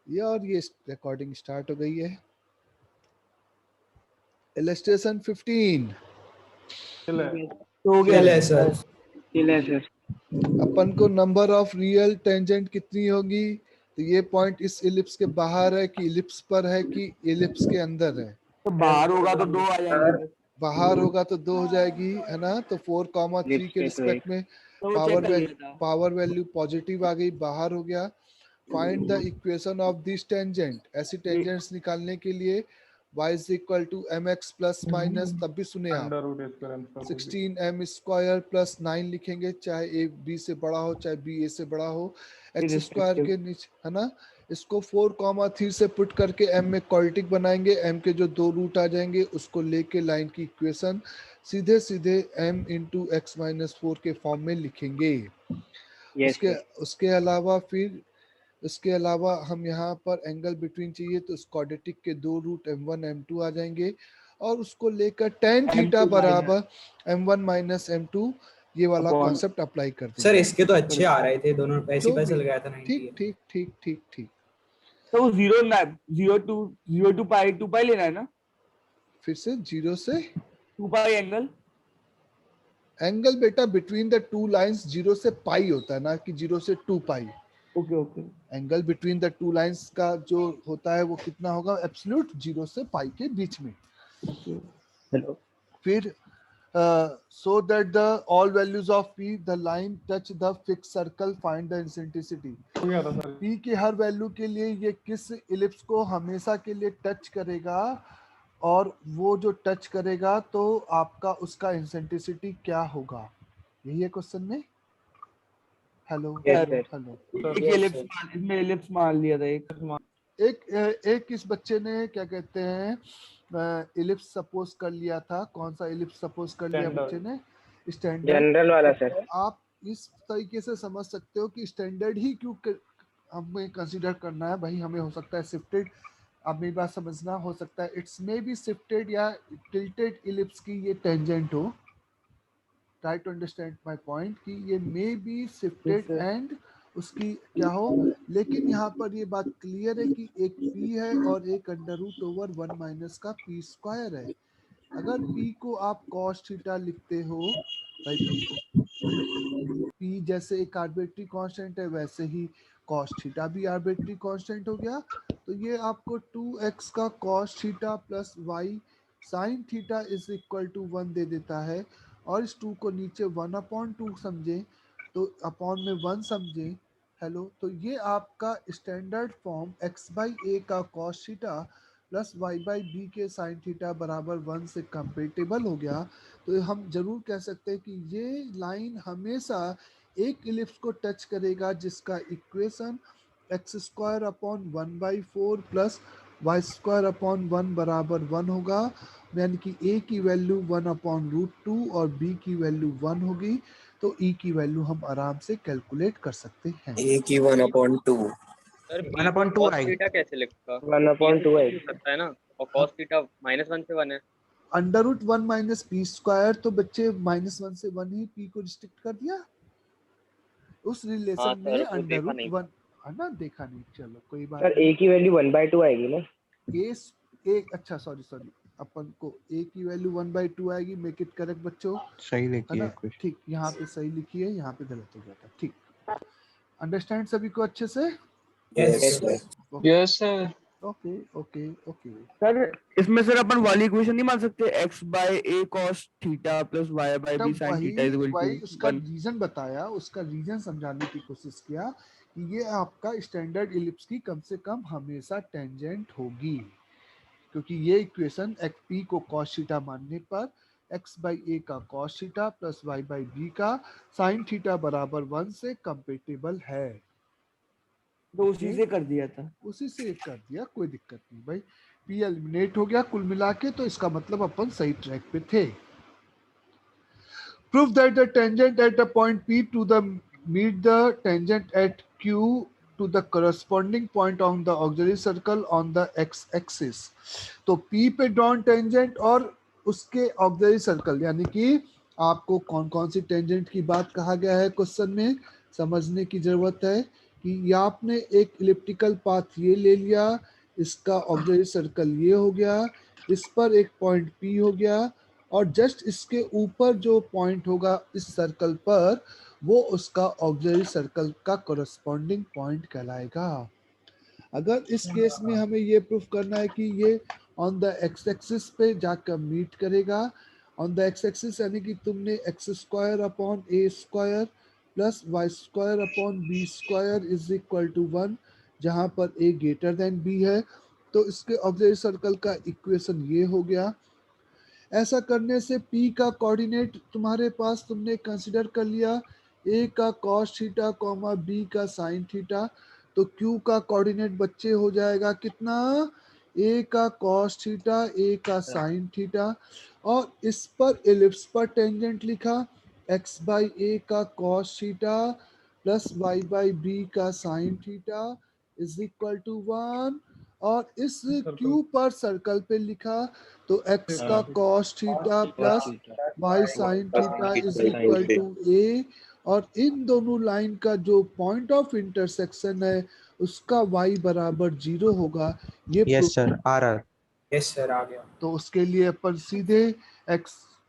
ये और ये रिकॉर्डिंग स्टार्ट हो गई है। इलस्ट्रेशन 15। हो गया चले सर। चले सर। अपन को नंबर ऑफ रियल टेंजेंट कितनी होगी? तो ये पॉइंट इस इलिप्स के बाहर है कि इलिप्स पर है कि इलिप्स के अंदर है? तो बाहर होगा तो 2 आ जाएंगे। बाहर होगा तो 2 हो जाएगी, है ना। तो 4,3 के रिस्पेक्ट में तो वो चेक कर लिया था। पावर वैल्यू पॉजिटिव आ गई, बाहर हो गया। Find the equation of this tangent. ऐसी टेंजेंट्स निकालने के लिए y is equal to m x plus minus, तब भी सुने आप, 16m स्क्वायर प्लस 9 लिखेंगे, चाहे a b से बड़ा हो चाहे b a से बड़ा हो, एक्स स्क्वायर के नीचे, है ना। इसको 4,3 से पुट करके m में क्वाड्रेटिक बनाएंगे, m के जो 2 रूट आ जाएंगे उसको लेके लाइन की इक्वेशन सीधे सीधे m इंटू एक्स माइनस 4 के फॉर्म में लिखेंगे। उसके अलावा फिर इसके अलावा हम यहाँ पर एंगल बिटवीन चाहिए तो क्वाड्रेटिक के 2 रूट m1 m2 आ जाएंगे, और उसको लेकर tan थीटा बराबर m1 माइनस m2 ये वाला कॉन्सेप्ट अप्लाई कर देंगे। सर इसके तो अच्छे आ रहे थे दोनों, ऐसी जो पैसे भी, लगाया था 90। ठीक ठीक ठीक ठीक ठीक। तो 0 टू पाई 2 पाई लेना है ना, फिर से 0 से 2 पाई एंगल। एंगल बेटा बिटवीन द टू लाइंस 0 से पाई होता है ना कि 0 से 2 पाई। Okay okay. Angle between the two lines का जो होता है वो कितना होगा? एब्सोल्यूट 0 से पाई के बीच में। हेलो। फिर so that the all values of p the line touch the fixed circle, find the eccentricity। p की हर वैल्यू के लिए ये किस इलिप्स को हमेशा के लिए टच करेगा, और वो जो टच करेगा तो आपका उसका इंसेंट्रिसिटी क्या होगा? यही है क्वेश्चन में। Hello hello. इसमें एलिप्स मान लिया था एक इस बच्चे ने क्या कहते हैं इलिप्स सपोज कर लिया था। कौन सा इलिप्स सपोज कर लिया बच्चे ने? स्टैंडर्ड जनरल वाला सर। आप इस तरीके से समझ सकते हो कि स्टैंडर्ड ही क्यों हमें कंसीडर करना है भाई। हमें हो सकता है शिफ्टेड, आप मेरी बात समझना, हो सकता है इट्स मे बी शिफ्टेड या टिल्टेड इलिप्स की ये टेंजेंट हो। Try to understand my point कि ये मे बी शिफ्टेड एंड उसकी क्या हो, लेकिन यहाँ पर ये बात क्लियर है कि एक p है और एक अंडर रूट ओवर 1 माइनस का p स्क्वायर है। अगर p को आप cos थीटा लिखते हो भाई, p जैसे एक आर्बिट्री कांस्टेंट है वैसे ही cos थीटा भी आर्बिट्री कांस्टेंट हो गया। तो ये आपको 2x का cos theta plus y sin theta is equal to 1 दे देता है, और इस 2 को नीचे 1/2 समझे तो अपॉन में 1 समझे। हेलो, तो ये आपका standard form x by a का cos theta plus y by b के sin थीटा बराबर 1 से कंपेटेबल हो गया। तो हम जरूर कह सकते हैं कि ये लाइन हमेशा एक इलिप्स को टच करेगा जिसका equation x square upon 1/4 plus y square upon 1 बराबर 1 होगा, यानी कि a की वैल्यू 1/√2 और b की वैल्यू 1 होगी। तो e की वैल्यू हम आराम से कैलकुलेट कर सकते हैं। ए की 1/2। सर 1/2 cos आएगी। थीटा कैसे लिखा? 1/2 है। सकता है ना, और cos थीटा -1 से 1 है। √1 माइनस पी स्क्वायर, तो बच्चे -1 से 1 ही p को रिस्ट्रिक्ट कर दिया उस हाँ रिलेशन में। सर, वो देखा नहीं। √1 है ना, देखा नहीं, चलो कोई बात सर नहीं। a की वैल्यू 1/2 आएगी ना। एक अच्छा सॉरी अपन को a की वैल्यू 1/2 आएगी। मेक इट करेक्ट बच्चों, सही है लिखी ना। है कुछ। ठीक, यहाँ पे सही लिखी है, यहाँ पे गलत हो गया था। ठीक, अंडरस्टैंड सभी को अच्छे से? Yes yes sir. Okay okay okay. Sir इसमें सर अपन वाली इक्वेशन नहीं मान सकते, x by a cos theta plus y by b तब sin थीटा इज इक्वल वही टू उसका 1। रीजन बताया, उसका रीजन समझाने की कोशिश किया कि ये आपका स्टैंडर्ड इलिप्स की कम से कम हमेशा टेंजेंट होगी, क्योंकि ये इक्वेशन एक्स पी को cos थीटा मानने पर x बाई ए का cos theta plus y by b का sin थीटा बराबर 1 से कंपेटेबल है। तो उसी से कर दिया था। उसी से एक कर दिया, कोई दिक्कत नहीं भाई। p एलिमिनेट हो गया कुल मिला के, तो इसका मतलब अपन सही ट्रैक पे थे। Prove that the tangent at the point p to the meet the tangent at q to the corresponding point on the auxiliary circle on the x axis। तो p पे ड्रॉन टेंजेंट और उसके auxiliary circle, यानी कि आपको कौन कौन सी tangent की बात कहा गया है क्वेश्चन में, समझने की जरूरत है कि ये आपने एक इलिप्टिकल पाथ ये ले लिया, इसका ऑक्सिलरी सर्कल ये हो गया, इस पर एक पॉइंट P हो गया, और जस्ट इसके ऊपर जो पॉइंट होगा इस सर्कल पर वो उसका ऑक्सिलरी सर्कल का कोरस्पॉन्डिंग पॉइंट कहलाएगा। अगर इस केस में हमें ये प्रूफ करना है कि ये ऑन द एक्स एक्सिस पे जाकर मीट करेगा, ऑन द एक्स एक्सिस यानी कि तुमने x square upon a square plus y square upon b square is equal to 1, जहाँ पर ए ग्रेटर देन बी है, तो इसके ऑक्सिलरी सर्कल का इक्वेशन ये हो गया। ऐसा करने से P का कोऑर्डिनेट तुम्हारे पास तुमने कंसिडर कर लिया, A का cos थीटा कॉमा B का sin थीटा, तो Q का कोऑर्डिनेट बच्चे हो जाएगा कितना, A का cos थीटा A का sin थीटा, और इस पर एलिप्स पर टेंजेंट लिखा x बाई A का cos theta plus y by B का sin theta is equal to 1, और इस Q पर सर्कल पे लिखा तो x का cos theta plus y sin theta is equal to a, और इन दोनों लाइन का जो पॉइंट ऑफ इंटरसेक्शन है उसका y बराबर 0 होगा। ये यस सर आ रहा। यस सर आ गया। तो उसके लिए अपन सीधे x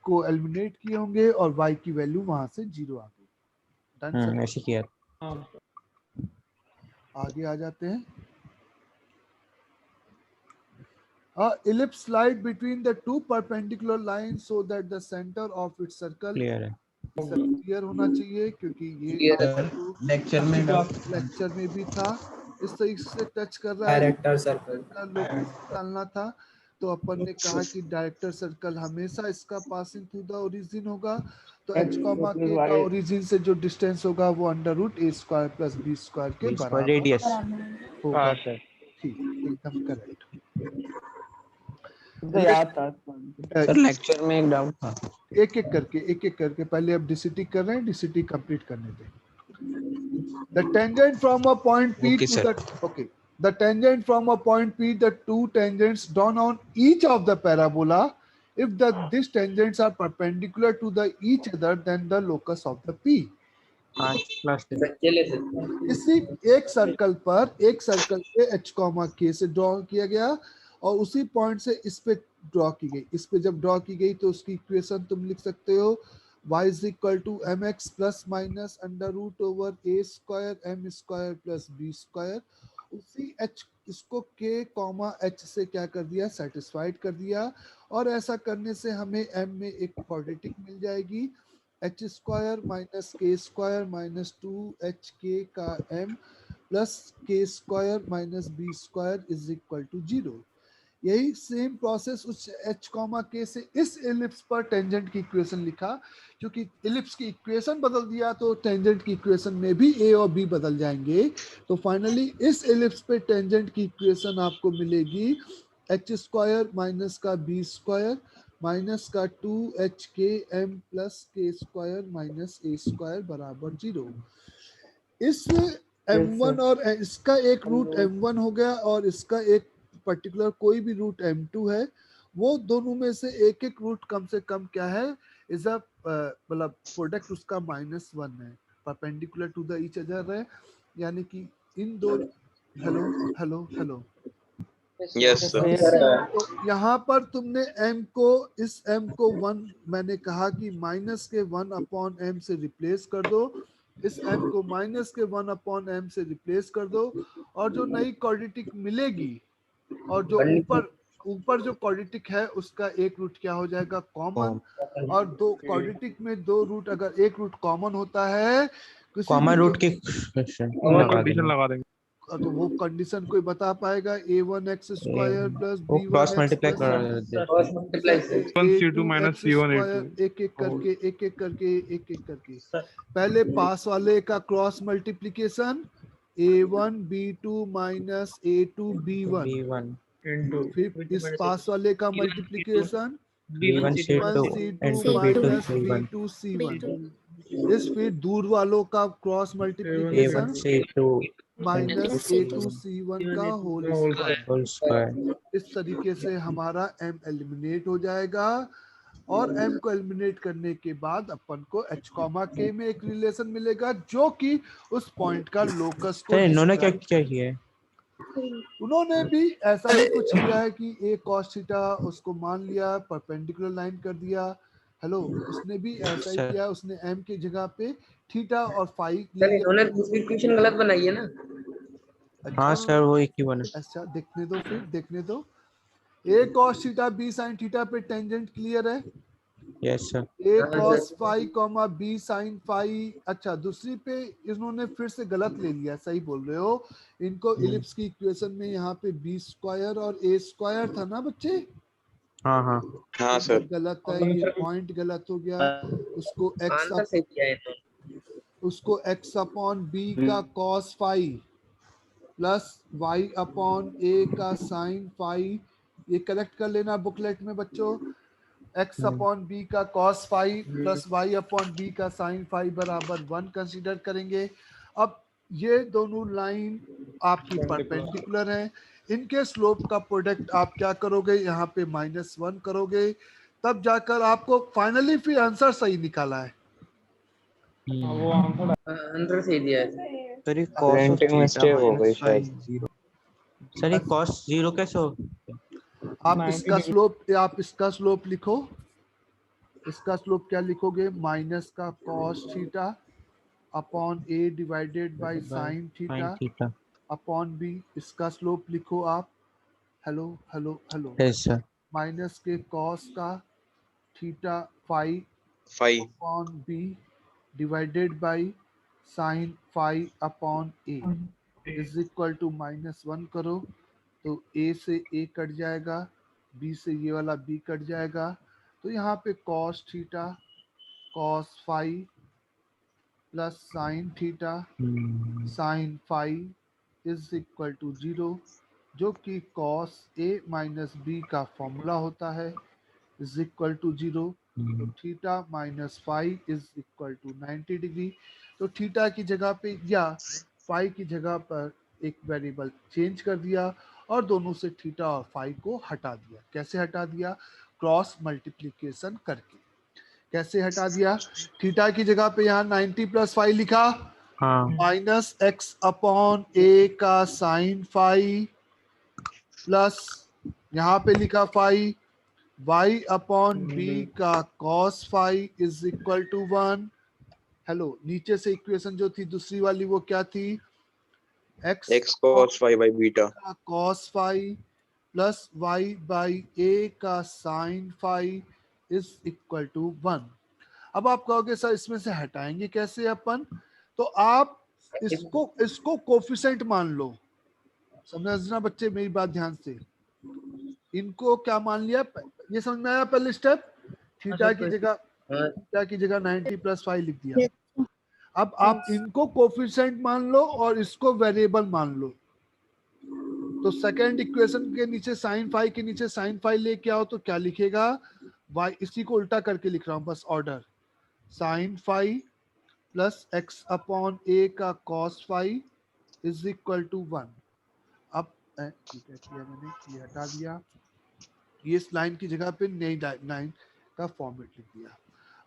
को एलिमिनेट किए होंगे और y की वैल्यू वहां से 0 आ गई। डन सर, ऐसे किया। आगे आ जाते हैं। ellipse slide between the two perpendicular lines so that the center of its circle clear है। क्लियर होना चाहिए, क्योंकि ये लेक्चर में भी था, इस तरीके से टच कर रहा है डायरेक्टर सर्कल निकालना था, तो अपन ने कहा कि डायरेक्टर सर्कल हमेशा इसका पासिंग थ्रू द ओरिजिन होगा, तो h कॉमा k का ओरिजिन से जो डिस्टेंस होगा वो under root a square plus b square के बराबर रेडियस होगा। ठीक, एकदम करेक्ट। याद था सर लेक्चर में एक डाउट था। एक एक करके पहले अब डीसीटी कर रहे हैं, डीसीटी कंप्लीट करने दें। The tangent from a point P Okay, to sir. the tangent from a point P, the two tangents drawn on each of the parabola, if these tangents are perpendicular to the each other, then the locus of the P. इसी एक circle पे h comma k से draw किया गया और उसी point से इस पे ड्रॉ की गई। इस पे जब ड्रॉ की गई तो उसकी इक्वेशन तुम लिख सकते हो y is equal to mx plus minus under root over a square m square plus b square। उसी h इसको k कॉमा h से क्या कर दिया, सेटिस्फाइड कर दिया, और ऐसा करने से हमें m में एक क्वाड्रेटिक मिल जाएगी, h square minus k square minus 2hk का m plus k square minus b square is equal to 0। यही सेम प्रोसेस उस h कॉमा k से इस एलिप्स पर टेंजेंट की इक्वेशन लिखा, क्योंकि एलिप्स की इक्वेशन बदल दिया तो टेंजेंट की इक्वेशन में भी a और b बदल जाएंगे। तो फाइनली इस एलिप्स पे टेंजेंट की इक्वेशन आपको मिलेगी h स्क्वायर माइनस का b स्क्वायर माइनस का 2hk m plus k square minus a square बराबर 0। इस m1 और इसका एक रूट m1 हो गया और इसका एक पर्टिकुलर कोई भी रूट m2 है, वो दोनों में से एक एक रूट कम से कम क्या है, इज अ मतलब प्रोडक्ट उसका -1 है, perpendicular to the each other है, यानी कि इन दो हेलो यस सर। तो यहाँ पर तुमने इस m को 1 मैंने कहा कि माइनस के 1 अपॉन m से रिप्लेस कर दो, इस m को माइनस के 1 अपॉन m से रिप्लेस कर दो, और जो नई क्वाड्रेटिक मिलेगी और जो ऊपर जो क्वाड्रेटिक है उसका एक रूट क्या हो जाएगा, कॉमन, और दो क्वाड्रेटिक में दो रूट, अगर एक रूट कॉमन होता है कॉमन रूट की कंडीशन लगा देंगे तो वो कंडीशन कोई बता पाएगा, a1x स्क्वायर प्लस वो क्रॉस b1x मल्टीप्लाई कर एक एक करके पहले पास वाले का cross multiplication a1 b2 minus a2 b1, फिर इस पास वाले का multiplication b1 c2 minus b2 c1, इस फिर दूर वालों का cross multiplication a1 c2 minus a2 c1 का होल स्क्वायर। इस तरीके से हमारा m एलिमिनेट हो जाएगा और m को एलिमिनेट करने के बाद अपन को h कॉमा k में एक रिलेशन मिलेगा जो कि उस पॉइंट का लोकस को सर इन्होंने क्या describe- क्या किया है? उन्होंने भी ऐसा ही कुछ किया है कि a cos थीटा उसको मान लिया, परपेंडिकुलर लाइन कर दिया। हेलो, उसने भी ऐसा ही सर। किया, उसने m की जगह पे थीटा और फाई ले सर लिया। इन्होंने दूसरी इक्वेशन गलत बनाई है ना। हाँ अच्छा सर वो एक ही बना। अच्छा, देखने दो, फिर देखने दो। a cos theta b sin theta पे टेंजेंट क्लियर है। Yes sir. a हाँ, cos sir. Phi comma b sin phi. अच्छा, दूसरी पे इन्होंने फिर से गलत ले लिया, सही बोल रहे हो। इनको इलिप्स की इक्वेशन में यहाँ पे b स्क्वायर और a स्क्वायर था ना बच्चे, हाँ हाँ हाँ ये सर। गलत है, ये पॉइंट गलत हो गया। उसको आंसर सही किया है तो। उसको x अपॉन b का cos phi plus y upon a का sin फाई, ये करेक्ट कर लेना बुकलेट में बच्चों। x अपॉन बी का cos phi plus y upon b का sin फाई बराबर 1 कंसीडर करेंगे। अब ये दोनों लाइन आपकी परपेंडिकुलर हैं, इनके स्लोप का प्रोडक्ट आप क्या करोगे, यहाँ पे -1 करोगे, तब जाकर आपको फाइनली फिर आंसर सही निकाला है। आंसर सही दिया है। सर ये प्रिंटिंग मिस्टेक हो गई शायद। सर ये cos 0 कैसे हो? आप इसका स्लोप लिखो। इसका स्लोप क्या लिखोगे, माइनस का cos theta upon a divided by sin theta sin theta. Upon b। इसका स्लोप लिखो आप। Hello hello hello, yes sir. Minus के cos का theta phi 5 upon b divided by sin phi upon a is equal to -1 करो तो a से a cut जाएगा, b से ये वाला b कट जाएगा, तो यहाँ पे cos theta cos phi plus sin theta sin phi is equal to 0, जो कि cos a माइनस b का फॉर्मूला होता है, इज इक्वल टू 0। तो theta minus phi is equal to 90 degree. तो थीटा की जगह पे या फाई की जगह पर एक वेरिएबल चेंज कर दिया और दोनों से थीटा और फाई को हटा दिया। कैसे हटा दिया, क्रॉस मल्टीप्लिकेशन करके। कैसे हटा दिया, थीटा की जगह पे यहाँ 90 प्लस फाई लिखा, हाँ माइनस एक्स अपॉन ए का साइन फाई प्लस यहाँ पे लिखा फाई y अपॉन b का cos phi is equal to 1। Hello, नीचे से इक्वेशन जो थी दूसरी वाली वो क्या थी, x cos phi by beta का cos phi plus y by a का sin phi is equal to 1। अब आप कहोगे सर इसमें से हटाएंगे कैसे अपन, तो आप इसको कोफिशिएंट मान लो। समझना बच्चे मेरी बात ध्यान से, इनको क्या मान लिया, ये समझ में आया पहले स्टेप, थीटा की जगह 90 प्लस 5 लिख दिया। अब आप इनको कोफिशिएंट मान लो और इसको वेरिएबल मान लो। तो सेकंड इक्वेशन के नीचे साइन फाई के नीचे साइन फाई लेके आओ तो क्या लिखेगा, y, इसी को उल्टा करके लिख रहा हूं बस order, sine phi plus x upon a का cos phi is equal to 1। अब ठीक है किया मैंने, ये हटा दिया, ये इस लाइन की जगह पे नई लाइन का फॉर्मेट लिख दिया।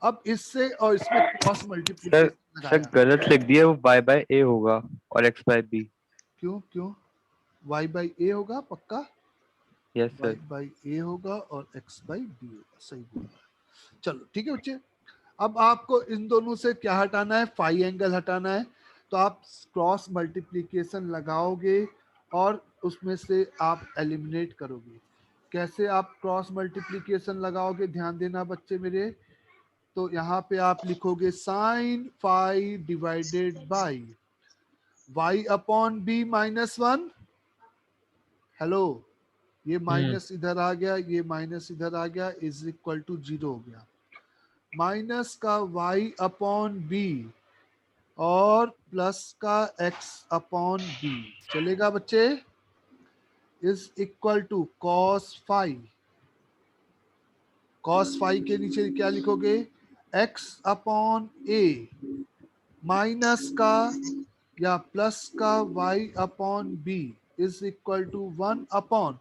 अब इससे और इसमें क्रॉस मल्टीप्लिकेशन सर लगाया। गलत लिख दिया, वो y बाय a होगा और x बाय b। क्यों क्यों, y बाई ए होगा पक्का, यस y सर। बाई ए होगा और x बाई बी होगा, सही बोला। चलो ठीक है बच्चे, अब आपको इन दोनों से क्या हटाना है, फाई एंगल हटाना है। तो आप क्रॉस मल्टीप्लिकेशन लगाओगे और उसमें से आप एलिमिनेट करोगे। कैसे आप क्रॉस मल्टीप्लिकेशन लगाओगे, ध्यान देना बच्चे मेरे। तो यहाँ पे आप लिखोगे sine phi divided by y upon b -1। Hello, ये माइनस इधर आ गया, ये माइनस इधर आ गया, इज इक्वल टू 0 हो गया। माइनस का y अपॉन बी और प्लस का x अपॉन बी, चलेगा बच्चे, is equal to cos phi. cos phi के नीचे क्या लिखोगे, x अपॉन a माइनस का या प्लस का y upon b is equal to 1 upon,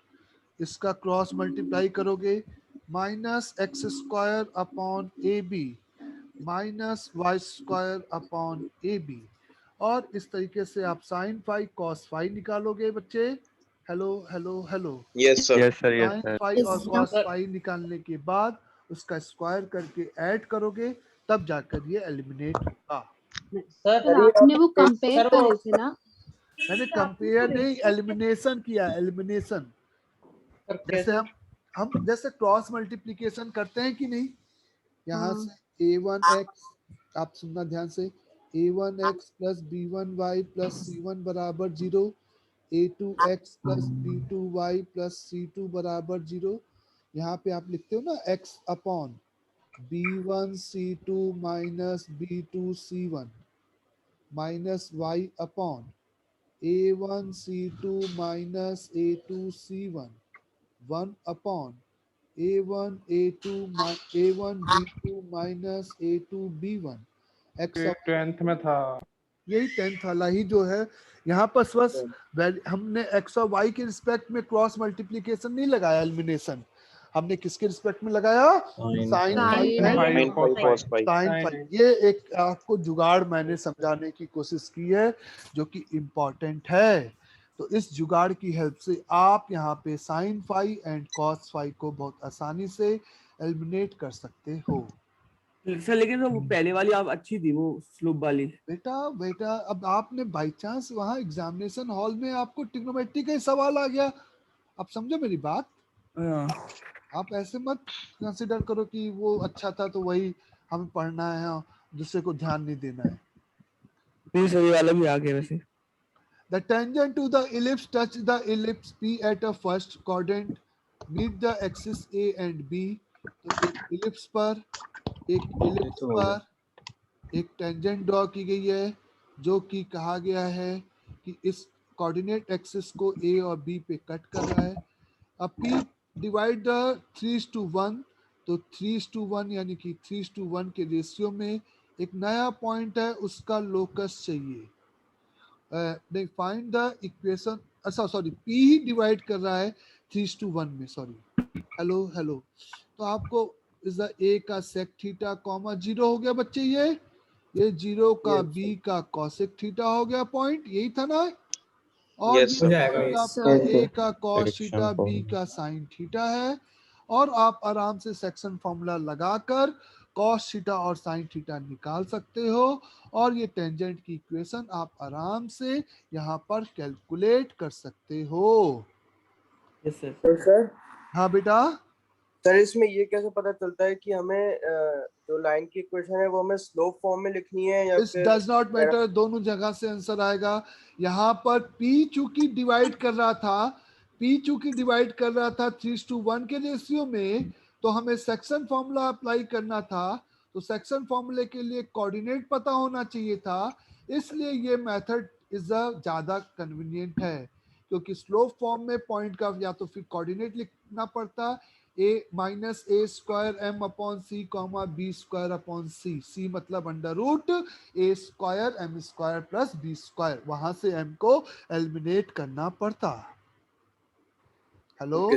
इसका क्रॉस मल्टीप्लाई करोगे minus x square upon a b minus y square upon a b, और इस तरीके से आप साइन फाई कॉस फाई निकालोगे बच्चे। Hello hello hello. Yes, sir. Yes sir, yes sine sir. Phi और कॉस फाई निकालने के बाद उसका स्क्वायर करके ऐड करोगे, तब जाकर ये एलिमिनेट होगा। सर आपने वो कंपेयर करे थे ना? मैंने कंपेयर नहीं, एलिमिनेशन किया, एलिमिनेशन। जैसे हम जैसे क्रॉस मल्टीप्लिकेशन करते हैं कि नहीं, यहाँ हाँ। से a1x, आप सुनना ध्यान से, a1x plus b1y plus c1 बराबर 0, a2x plus b2y plus c2 बराबर 0। यहाँ पे आप लिखते हो ना x upon b1 c2 minus b2 c1 minus y upon a1 c2 minus a2 c1 1 upon a1 a2 a1 b2 minus a2 b1 x ये 10th में था। यही 10th वाला ही जो है। यहाँ पर बस हमने x और y के रिस्पेक्ट में क्रॉस मल्टीप्लिकेशन नहीं लगाया, एलिमिनेशन हमने किसके रिस्पेक्ट में लगाया, sine phi Sin and Sin phi cos phi. साइन फाई। ये एक आपको जुगाड़ मैंने समझाने की कोशिश की है जो कि इम्पोर्टेंट है। तो इस जुगाड़ की हेल्प से आप यहाँ पे sine phi and cos phi को बहुत आसानी से एलिमिनेट कर सकते हो। सर लेकिन वो पहले वाली आप अच्छी थी, वो स्लोप वाली। बेटा अब आपने बाई चांस वहाँ एग्जामिनेशन हॉल में आपको ट्रिग्नोमेट्री का ही सवाल आ गया, आप समझो मेरी बात। हाँ। आप ऐसे मत कंसिडर करो कि वो अच्छा था तो वही हमें पढ़ना है और दूसरे को ध्यान नहीं देना है। नहीं सर, ये वाला भी आ गया वैसे। The tangent to the ellipse touch the ellipse P at a first quadrant, meet the axis A and B। तो एक ellipse पर एक टेंजेंट ड्रॉ की गई है जो कि कहा गया है कि इस कोऑर्डिनेट एक्सिस को A और B पे कट कर रहा है। अब P डिवाइड द 3:1, तो 3:1 यानी कि 3:1 के रेशियो में एक नया पॉइंट है, उसका लोकस चाहिए। नहीं, फाइंड द इक्वेशन, अच्छा सॉरी, P ही डिवाइड कर रहा है 3:1 में, सॉरी। हेलो तो आपको इस A का सेक थीटा कॉमा 0 हो गया बच्चे, ये 0 का B का कॉसेक थीटा हो गया पॉइंट, यही था ना। और Yes, ये sir. आपका A का कॉस थीटा B का साइन थीटा है। और आप आराम से सेक्शन फॉर्मूला लगाकर कॉस थीटा और साइन थीटा निकाल सकते हो, और ये टेंजेंट की इक्वेशन आप आराम से यहाँ पर कैलकुलेट कर सकते हो। Yes sir. सर हाँ बेटा। सर इसमें ये कैसे पता चलता है कि हमें जो लाइन की इक्वेशन है वो हमें स्लोप फॉर्म में लिखनी है या इट डज नॉट मैटर, दोनों जगह से आंसर आएगा। यहाँ पर P चूंकि डिवाइड कर रहा था 3:1 के रेशियो में, तो हमें सेक्शन फॉर्मूला अप्लाई करना था। तो सेक्शन फॉर्मूले के लिए कोऑर्डिनेट पता होना चाहिए था, इसलिए ये मेथड इज ज्यादा कन्वीनियंट है, क्योंकि स्लोप फॉर्म में पॉइंट का या तो फिर कोऑर्डिनेट लिखना पड़ता, a minus a square m upon c comma b square upon c मतलब under root a square m square plus b square, वहां से m को एलिमिनेट करना पड़ता। हेलो।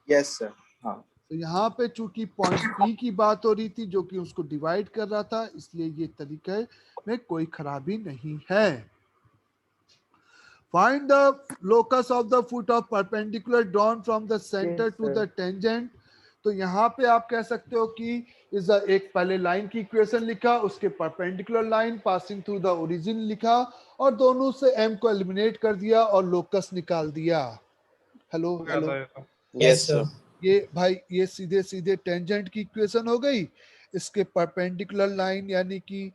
Yes sir. हाँ, तो यहाँ पे चूंकि पॉइंट P की बात हो रही थी जो कि उसको डिवाइड कर रहा था, इसलिए ये तरीके में कोई खराबी नहीं है। Find the locus of the foot of perpendicular drawn from the center Yes, to sir. the tangent। तो यहाँ पे आप कह सकते हो कि इस एक पहले लाइन की इक्वेशन लिखा, उसके perpendicular line passing through the origin लिखा, और दोनों से m को एलिमिनेट कर दिया और लोकस निकाल दिया। हेलो। Yes, sir. ये भाई ये सीधे सीधे टेंजेंट की इक्वेशन हो गई। इसके परपेंडिकुलर लाइन यानी कि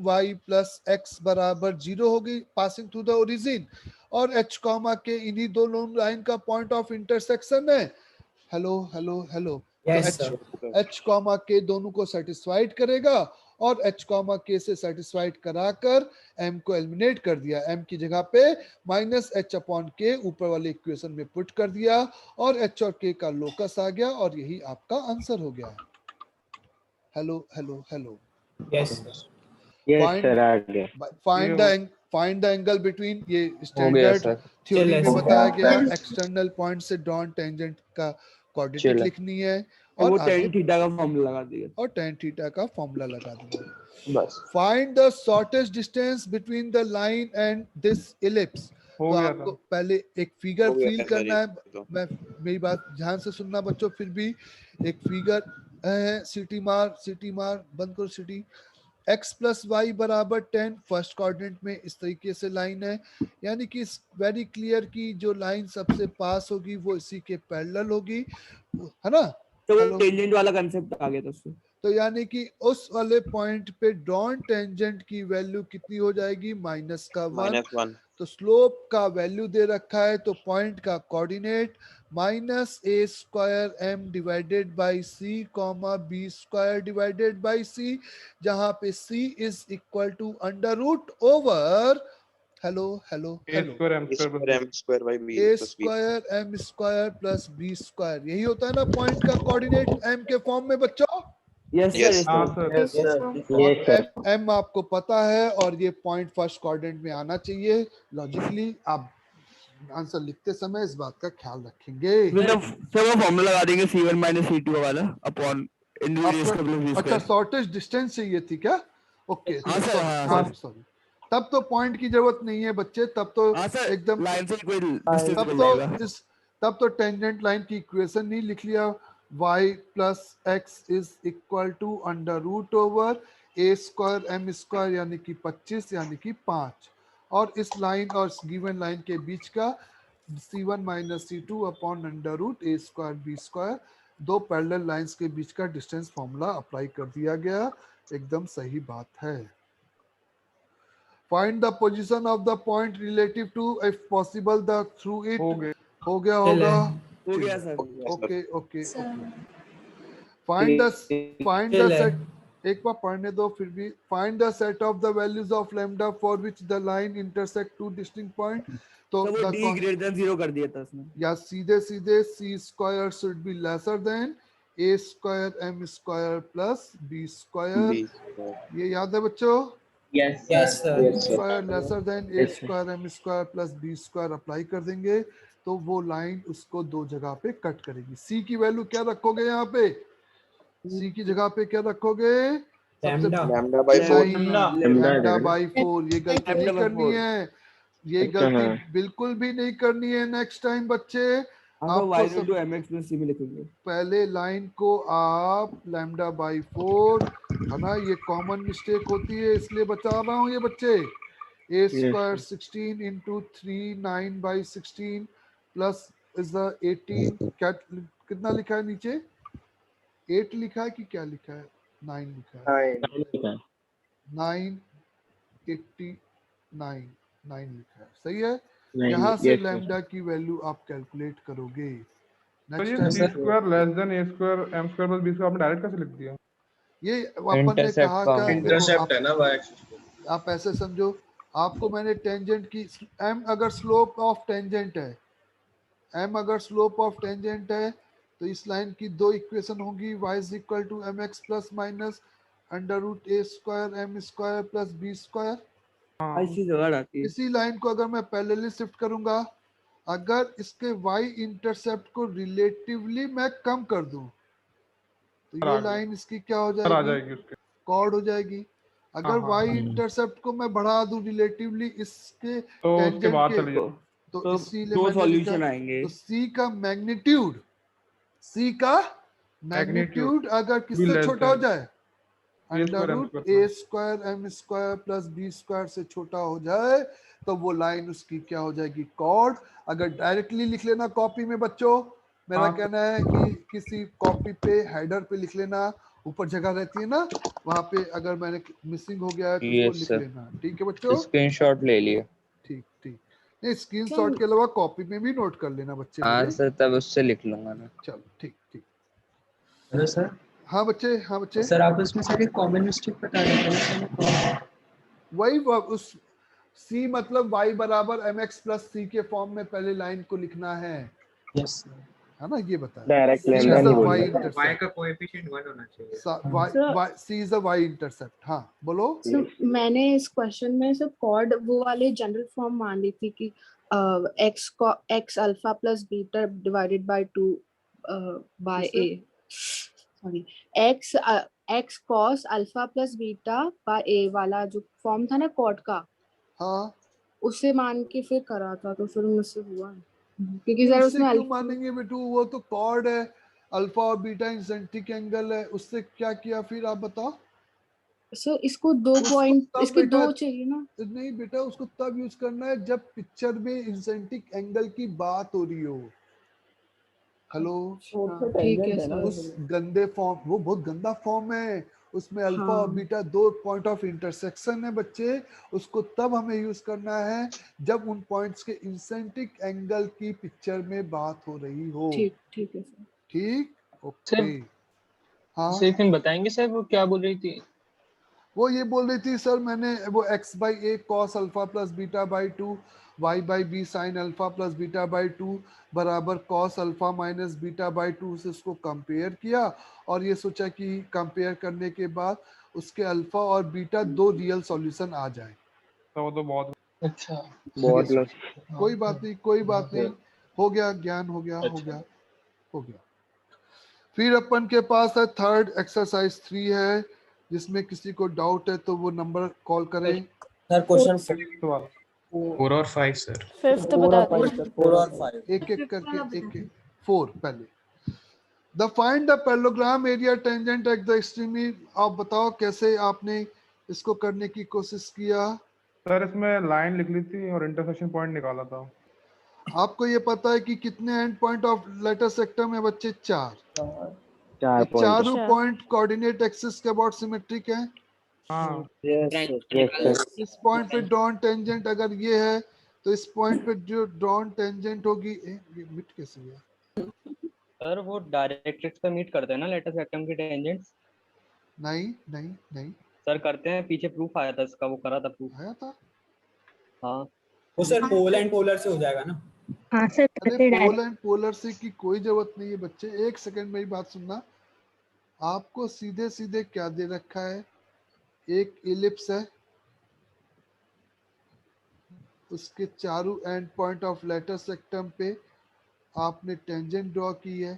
my प्लस एक्स बराबर 0 हो गई पासिंग थ्रू द ओरिजिन, और h कॉमा के इन्हीं दोनों लाइन का पॉइंट ऑफ इंटरसेक्शन है। हेलो। Yes, तो h कॉमा के दोनों को सेटिस्फाइड करेगा, और h कॉमा के से सेटिस्फाइड कराकर m को एलिमिनेट कर दिया। m की जगह पे माइनस h अपॉन के ऊपर वाले इक्वेशन में पुट कर दिया, और h और k का लोकस आ गया, और यही आपका आंसर हो गया। हेलो। यस सर आ गया। फाइंड द एंगल बिटवीन, ये स्टैंडर्ड थ्योरी में बताया गया, एक्सटर्नल पॉइंट से ड्रॉन टेंजेंट का कोऑर्डिनेट लिखनी है। और वो आगे- tan थीटा का फॉर्मूला लगा दिया। और tan थीटा का फॉर्मूला लगा देंगे। बस find the shortest distance between the line and this ellipse. तो आपको पहले एक फिगर हो गया फील सर, करना है। तो मैं मेरी बात ध्यान से सुनना बच्चों, फिर भी एक फिगर है, सिटी मार बंद करो सिटी। x प्लस वाई बराबर 10 फर्स्ट कोऑर्डिनेट में इस तरीके से लाइन है, यानी कि वेरी क्लियर की जो लाइन सबसे पास होगी वो इसी के पैरेलल होगी, है ना। तो हेलो। टेंजेंट वाला कंसेप्ट आ गया था उससे। तो यानी कि उस वाले पॉइंट पे ड्रॉन टेंजेंट की वैल्यू कितनी हो जाएगी, -1। -1 तो स्लोप का वैल्यू दे रखा है, तो पॉइंट का coordinate -a² m divided by c comma b² divided by c, जहां पे c is equal to under root over hello m² by b plus b। a² m² + b², यही होता है ना पॉइंट का कोऑर्डिनेट m के form में बच्चों। Yes Yes, sir. Yes, sir. और Yes, sir. m आपको पता है, और ये पॉइंट फर्स्ट कोऑर्डिनेट में आना चाहिए। लॉजिकली आप आंसर लिखते समय इस बात का ख्याल रखेंगे। मतलब सर वो फॉर्मूला लगा देंगे c1 - c2 वाला अपॉन अच्छा, शॉर्टेस्ट डिस्टेंस चाहिए थी क्या? ओके, हाँ सर, हाँ सर। सॉरी, तब तो पॉइंट की जरूरत नहीं है बच्चे, तब तो हाँ सर, एकदम लाइन से कोई डिस्टेंस तब मिल तो जाएगा। तब तो टेंजेंट लाइन की इक्वेशन नहीं लिख लिया, y + x = √a² m², यानी कि 25 यानी कि 5, और इस लाइन और गिवन लाइन के बीच का c1 - c2 upon √a² b², दो पैरेलल लाइंस के बीच का डिस्टेंस फॉर्मूला अप्लाई कर दिया गया। एकदम सही बात है। Find the position of the point relative to if possible the through it. हो गया होगा। हो गया सर। ओके। फाइंड द सेट, एक बार पढ़ने दो फिर भी। Find the set of the values of lambda for which the line intersect two distinct point. तो वो d > 0 कर दिया था उसने। या सीधे c² should be lesser than a² m² + b²। ये याद है बच्चों? Yes, Yes, sir. a² lesser than a² m² + b² apply कर देंगे तो वो लाइन उसको दो जगह पे कट करेगी। c की वैल्यू क्या रखोगे यहाँ पे? c की जगह पे क्या रखोगे? λ/4 λ/4। ये गलती नहीं करनी है, ये अच्छा, गलती हाँ। बिल्कुल भी नहीं करनी है नेक्स्ट टाइम बच्चे। हाँ तो आपको y सब = mx + c में लिखेंगे। पहले लाइन को आप λ/4, है ना, ये कॉमन मिस्टेक होती है इसलिए बता रहा हूँ ये बच्चे। a² 16 × 3 9/16 प्लस इज द 18, क्या कितना लिखा है नीचे? 8 लिखा है कि क्या लिखा है? 9 लिखा है। 9 लिखा है, सही है। यहाँ से लैम्डा की वैल्यू आप कैलकुलेट करोगे। नेक्स्ट टाइम ये अपन ने कहा क्या, Intercept है ना y axis पे। आप ऐसे समझो, आपको मैंने टेंजेंट की m अगर स्लोप ऑफ टेंजेंट है, m अगर स्लोप ऑफ टेंजेंट है तो इस लाइन की दो इक्वेशन होंगी, y = mx ± √a² m² + b²। ऐसी जगह आती है। इसी लाइन को अगर मैं पैरेलली शिफ्ट करूंगा, अगर इसके y इंटरसेप्ट को रिलेटिवली मैं कम कर दूं तो ये लाइन इसकी क्या हो जाएगी? कॉर्ड हो जाएगी। अगर y इंटरसेप्ट को मैं बढ़ा दूं रिलेटिवली इसके टेंजेंट के, तो इसीलिए दो मैंने लिखा, सॉल्यूशन आएंगे। तो c का मैग्नीट्यूड अगर किससे छोटा हो जाए, √a² m² + b² से छोटा हो जाए तो वो लाइन उसकी क्या हो जाएगी? कॉर्ड। अगर डायरेक्टली लिख लेना कॉपी में बच्चों, मेरा कहना है कि किसी कॉपी पे हेडर पे लिख लेना, ऊपर जगह रहती है ना, वहां पे अगर मैंने मिसिंग हो गया है तो उसको लिख लेना। ठीक है बच्चों? स्क्रीनशॉट ले लिए। ठीक। नहीं, स्क्रीनशॉट के अलावा कॉपी में भी नोट कर लेना बच्चे हाँ मेरे। सर, तब उससे लिख लूंगा ना। चलो ठीक। Hello sir. हाँ बच्चे सर आप इसमें सारी कॉमन मिस्टेक बता रहे थे। वही उस c मतलब y = mx + c के फॉर्म में पहले लाइन को लिखना है। Yes sir. है ना, ये बताया। डायरेक्ट c लैम्डा is नहीं a y बोलना। intercept, का कोएफिशिएंट 1 होना चाहिए। c is a y intercept। हाँ बोलो। मैंने इस क्वेश्चन में सब कॉर्ड वो वाले जनरल फॉर्म मान ली थी कि x α + β / 2 by a। Sorry x cos alpha plus beta by a वाला जो फॉर्म था ना कॉट का, हाँ, उसे मान के फिर करा था, तो फिर मुझसे हुआ क्योंकि नहीं, सर उससे उसमें क्यों अल्फा मानेंगे बेटू? वो तो कॉर्ड है, अल्फा और बीटा इंसेंट्रिक एंगल है, उससे क्या किया फिर आप बताओ? सर इसको 2 उसको पॉइंट, तब इसके बेटा 2 चाहिए ना। नहीं बेटा, उसको तब यूज करना है जब पिक्चर में इंसेंट्रिक एंगल की बात हो रही हो। हेलो, ठीक है सर। उस गंदे फॉर्म, वो बहुत गंदा फॉर्म है, उसमें अल्फा और हाँ बीटा 2 पॉइंट ऑफ इंटरसेक्शन है बच्चे। उसको तब हमें यूज करना है जब उन पॉइंट्स के इंसेंट्रिक एंगल की पिक्चर में बात हो रही हो। ठीक है सर। ठीक, सर ओके। हाँ, सेकंड बताएंगे सर, वो क्या बोल रही थी? वो ये बोल रही थी सर, मैंने वो x by a cos alpha plus beta by 2 y by b sine alpha plus beta by 2 बराबर cos alpha minus beta by 2 से उसको कंपेयर किया, और ये सोचा कि कंपेयर करने के बाद उसके अल्फा और बीटा 2 रियल सॉल्यूशन आ जाए। तो वो तो बहुत अच्छा। बहुत लोग कोई बात नहीं, कोई बात नहीं, हो गया, ज्ञान हो गया, हो गया, हो गया। फिर अपन के पास है थर्ड एक्सरसाइज 3 है, जिसमें किसी को डाउट है तो वो नंबर कॉल करें। सर क्वेश्चन 4 और 5 सर। 5th बता दीजिए। 4 और 5 एक एक करके, एक एक 4 पहले। The find the parallelogram area tangent at the extremity. आप बताओ कैसे आपने इसको करने की कोशिश किया? सर इसमें लाइन लिख ली थी और इंटरसेक्शन पॉइंट निकाला था। आपको ये पता है कि कितने end point of latus rectum है बच्चे? 4। 4 पॉइंट। चारों अच्छा। पॉइंट कोऑर्डिनेट एक्सिस के अबाउट सिमेट्रिक है। हाँ यस इस पॉइंट पे डॉन टेंजेंट अगर ये है तो इस पॉइंट पे जो डॉन टेंजेंट होगी, ये मिट कैसे गया? सर वो डायरेक्ट्रिक्स पे मीट करते हैं ना लेटर सेक्टम की टेंजेंट्स? नहीं नहीं नहीं, सर करते हैं, पीछे प्रूफ आया था इसका, वो करा था प्रूफ। आया था? हाँ वो सर पोल एंड पोलर से हो जाएगा ना। हाँ सर अरे करते पोल डायरेक्ट। एंड पोलर से की कोई जरूरत नहीं है बच्चे, एक सेकंड मेरी बात सुनना। आपको सीधे सीधे क्या दे रखा है? एक इलिप्स है, उसके चारों एंड पॉइंट ऑफ लेटर सेक्टम पे आपने टेंजेंट ड्रॉ की है,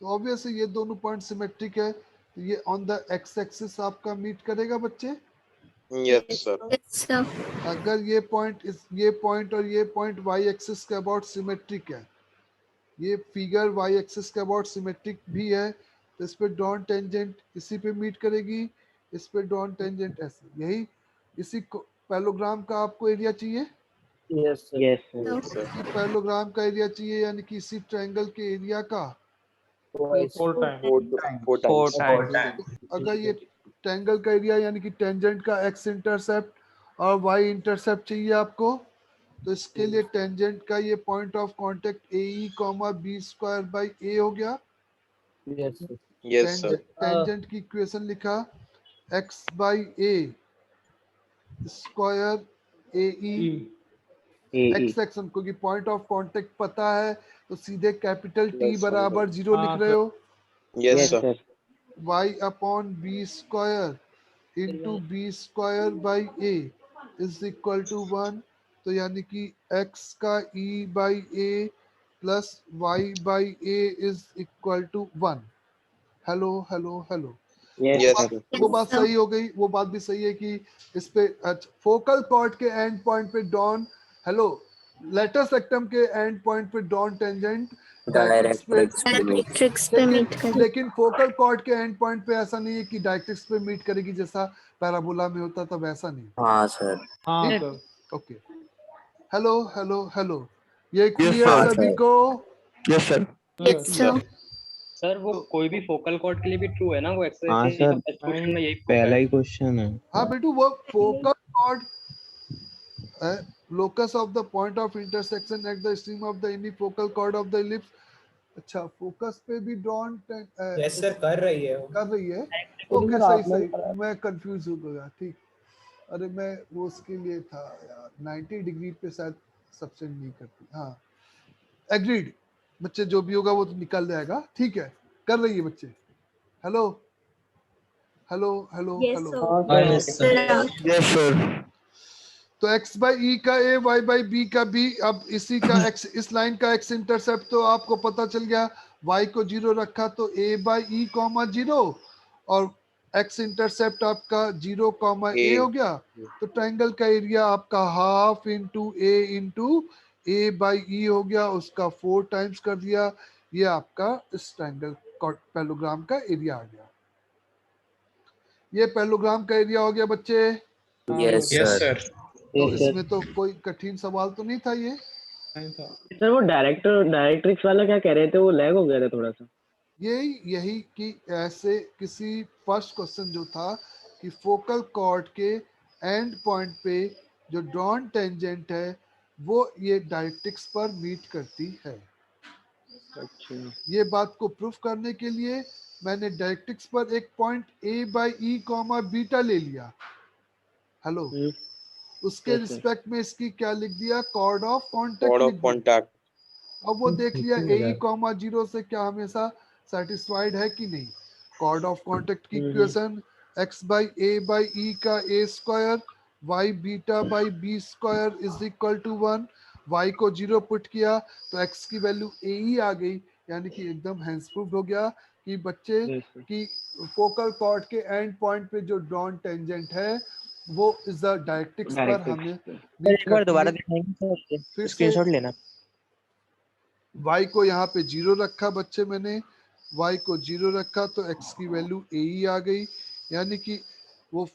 तो ऑब्वियसली ये दोनों पॉइंट सिमेट्रिक है, तो ये ऑन द एक्स एक्सिस आपका मीट करेगा बच्चे। Yes, sir. अगर ये पॉइंट और ये पॉइंट वाई एक्सिस के अबाउट सिमेट्रिक है, ये फिगर वाई एक्सिस के अबाउट सिमेट्रिक भी है, तो इस पे डॉन टेंजेंट इसी पे मीट करेगी, इस पे डॉन टेंजेंट ऐसे। यही इसी पैरेललोग्राम का आपको एरिया चाहिए, यस इसी पैरेललोग्राम का एरिया चाहिए, यानी कि इसी ट्रायंगल के एरिया का 4 टाइम। 4 times. तो अगर ये ट्रायंगल का एरिया यानी कि टेंजेंट का एक्स इंटरसेप्ट और वाई इंटरसेप्ट चाहिए आपको, तो इसके लिए टेंजेंट का ये point of contact a comma b square by a हो गया। Yes, sir. टेंजेंट की इक्वेशन लिखा x by a square a e x section, क्योंकि पॉइंट ऑफ कांटेक्ट पता है तो सीधे कैपिटल टी Yes, sir. बराबर 0 लिख रहे हो। Yes, sir. y upon b square into b square by a is equal to 1, तो यानी कि x का e by a plus y by a is equal to 1। Hello hello hello, Yes, sir. वो बात सही हो गई। वो बात भी सही है कि इस पे फोकल कॉर्ड के एंड पॉइंट पे डॉन, हेलो, लेटर सेक्टम के एंड पॉइंट पे डॉन टेंजेंट डायरेक्ट्रिक्स पे मीट कर। लेकिन फोकल कॉर्ड के एंड पॉइंट पे ऐसा नहीं है कि डायरेक्ट्रिक्स पे मीट करेगी जैसा पैराबोला में होता था, वैसा नहीं। हाँ सर। हाँ ठीक? Sir. Okay, hello hello hello, ये Yes, क्लियर sir. सभी को? Yes sir. सर सर वो कोई भी फोकल कॉर्ड के लिए भी ट्रू है ना, वो हाँ एक्सरसाइज सर, क्वेश्चन में यही पहला ही क्वेश्चन है। हाँ बेटू, वो focal cord locus of the point of intersection at the extreme of the unifocal chord of the ellipse। अच्छा, फोकस पे भी डॉन यस सर कर रही है वो। कर रही है। ओके, सही सही, मैं कंफ्यूज हो गया। ठीक, अरे मैं वो उसके लिए था यार, 90 डिग्री पे शायद सबसे नहीं करती। हाँ, एग्रीड बच्चे, जो भी होगा वो तो निकल जाएगा। ठीक है, कर रही है बच्चे। Hello hello hello hello, yes sir. तो x बाई ई का a, y बाई b का b, अब इसी का x, इस लाइन का x इंटरसेप्ट तो आपको पता चल गया, y को 0 रखा तो a बाई ई कॉमा 0 और x इंटरसेप्ट आपका 0 कॉमा a हो गया। तो ट्रायंगल का एरिया आपका half into a by E हो गया, उसका 4 टाइम्स कर दिया, ये आपका इस ट्रायंगल पैरेललोग्राम का एरिया आ गया। ये पैरेललोग्राम का एरिया हो गया बच्चे। Yes sir. तो इसमें तो कोई कठिन सवाल तो नहीं था ये। सर वो डायरेक्ट्रिक्स वाला क्या कह रहे थे, वो लैग हो गया था थोड़ा सा। यही कि ऐसे किसी फर्स्ट क्वेश्चन जो था कि फोकल कॉर्ड के एंड पॉइंट पे जो ड्रॉन टेंजेंट है वो ये डायरेक्ट्रिक्स पर मीट करती है। अच्छा। ये बात को प्रूफ करने के लिए मैंने डायरेक्ट्रिक्स पर एक point a by E comma beta ले लिया। हेलो, उसके रिस्पेक्ट में इसकी क्या लिख दिया, कॉर्ड ऑफ कॉन्टेक्ट। अब वो देख लिया ए कॉमा 0 से क्या हमेशा सेटिस्फाइड है कि नहीं। कॉर्ड ऑफ कॉन्टेक्ट की equation x by a by e का a square y beta by b square is equal to 1। y को 0 पुट किया तो x की वैल्यू a ही आ गई, यानी कि एकदम हैंस प्रूव्ड हो गया कि बच्चे की फोकल कॉर्ड के एंड पॉइंट पे जो ड्रॉन टेंजेंट है वो इज द डायरेक्ट्रिक्स पर हमें एक बार दोबारा दिखाएंगे सर, स्क्रीनशॉट लेना। y को यहाँ पे 0 रखा बच्चे, मैंने y को 0 रखा तो x की वैल्यू a ही आ गई, यानी कि वो